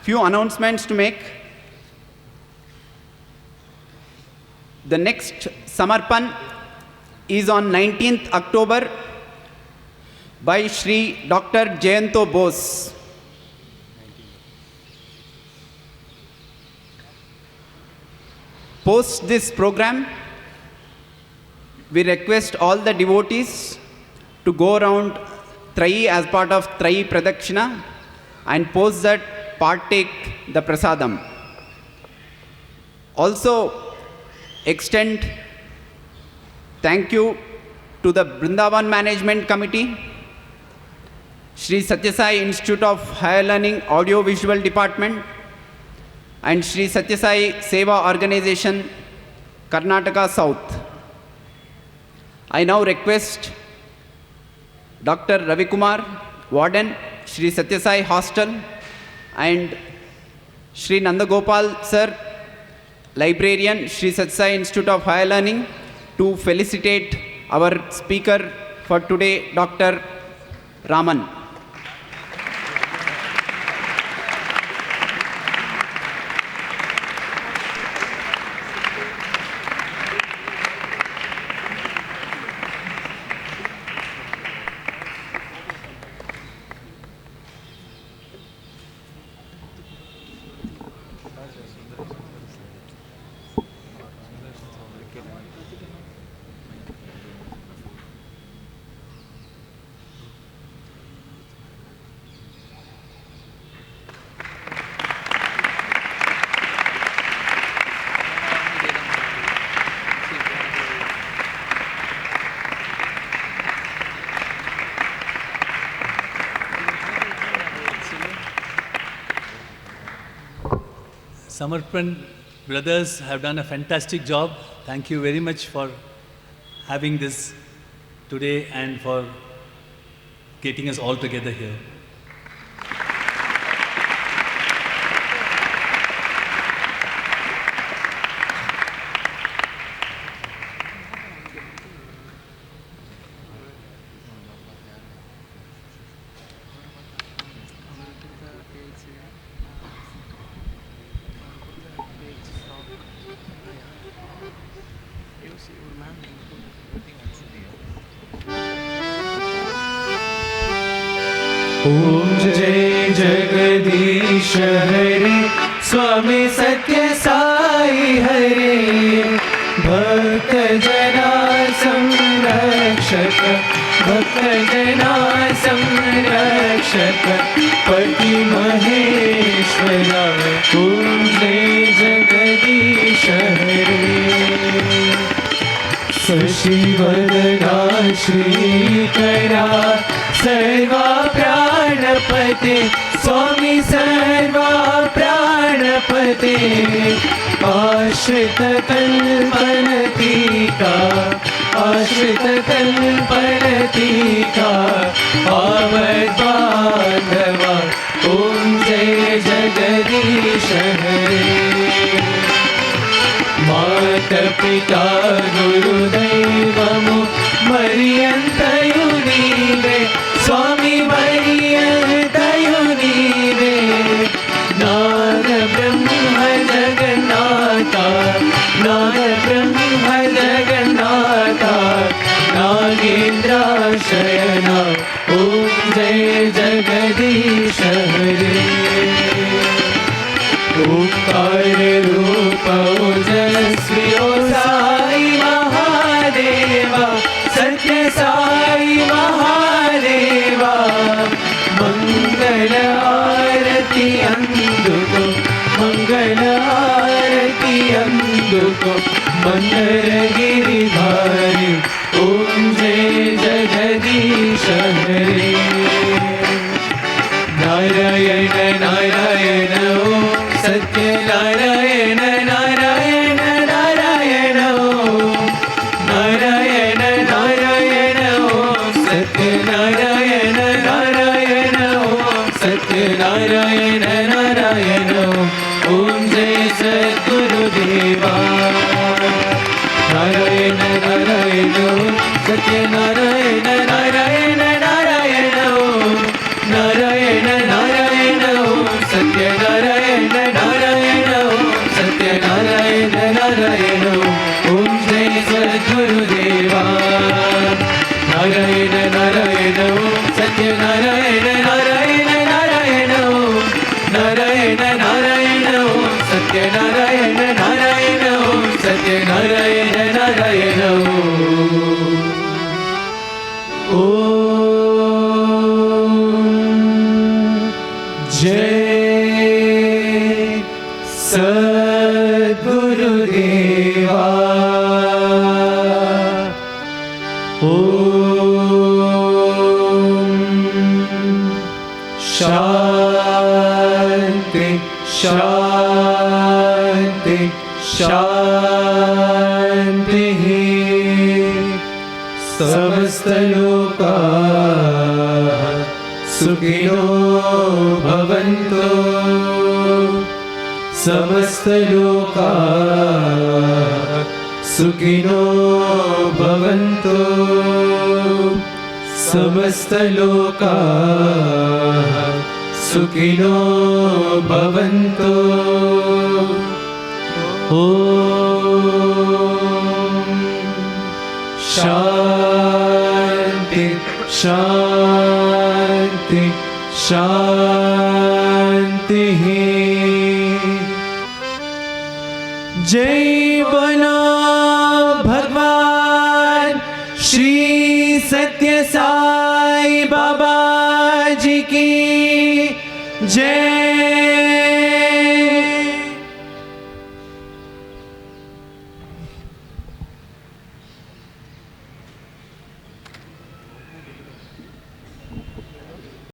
few announcements to make. The next Samarpan is on 19th October by Sri Dr. Jayanto Bose. Post this program, we request all the devotees to go around Trayi as part of Trayi Pradakshina and post that partake the prasadam. Also, extend thank you to the Brindavan Management Committee, Sri Sathya Sai Institute of Higher Learning Audio Visual Department, and Sri Sathya Sai Seva Organization, Karnataka South. I now request Dr. Ravi Kumar, Warden, Sri Sathya Sai Hostel, and Sri Nandagopal Sir, Librarian, Sri Sathya Sai Institute of Higher Learning, to felicitate our speaker for today, Dr. Raman. Samarpan brothers have done a fantastic job. Thank you very much for having this today and for getting us all together here. ओम जय जगदीश हरे, स्वामी सत्य साई हरे, भक्त जना संरक्षक, भक्त जना संरक्षक, पति महेश्वरा, ओम जय जगदीश हरे। शशिवदना श्रीकरा, सर्वा प्राणपते, स्वामी सर्वा प्राणपते, आश्रित कल्पन टीका, आश्रित कल्पन टीका, आवद बांधवा, ओम जय जगदीश हरे। मात पिता गुरुदैवमु मरियन्तयु नीवे, स्वामी मरियन्तयु नीवे, नाद ब्रह्म जगन्नाथा, नाद ब्रह्म जगन्नाथा, नागेन्द्र शयना, ओम जय जगदीश हरे। ओंकार रूप ओजस्वी ओ साई महादेवा, सत्य साई महादेवा, मंगल आरती अंदुको, मंगल आरती अंदुको, मंदर गिरिधारी, ओम जय जगदीश हरे। नारायण नारायण ओम सत्य नारायण नारायण नारायण ओम, नारायण नारायण ओम सत्य नारायण नारायण ओम, सत्य नारायण नारायण ओम जय सद्गुरुदेवा। नारायण नारायण ओम सत्य नारायण नारायण नारायण ओम, नारायण नारायण ओम सत्य नारायण नारायण ओम, सत्य नारायण नारायण ओम जय सद्गुरुदेवा। नारायण नारायण ओम सत्य नारायण नारायण नारायण ओम, नारायण नारायण ओम सत्य नारायण नारायण ओम, सत्य नारायण नारायण ओम। जय सद्गुरुदेवा। शांति शांति शांति, समस्त लोकाः सुखिनो भवन्तु, समस्त लोकाः सुखिनो भवन्तु, समस्त लोकाः सुखिनो भवन्तु। ओम शांति शांति शांति। जय बोलो भगवान श्री सत्य साई बाबा जी की जय।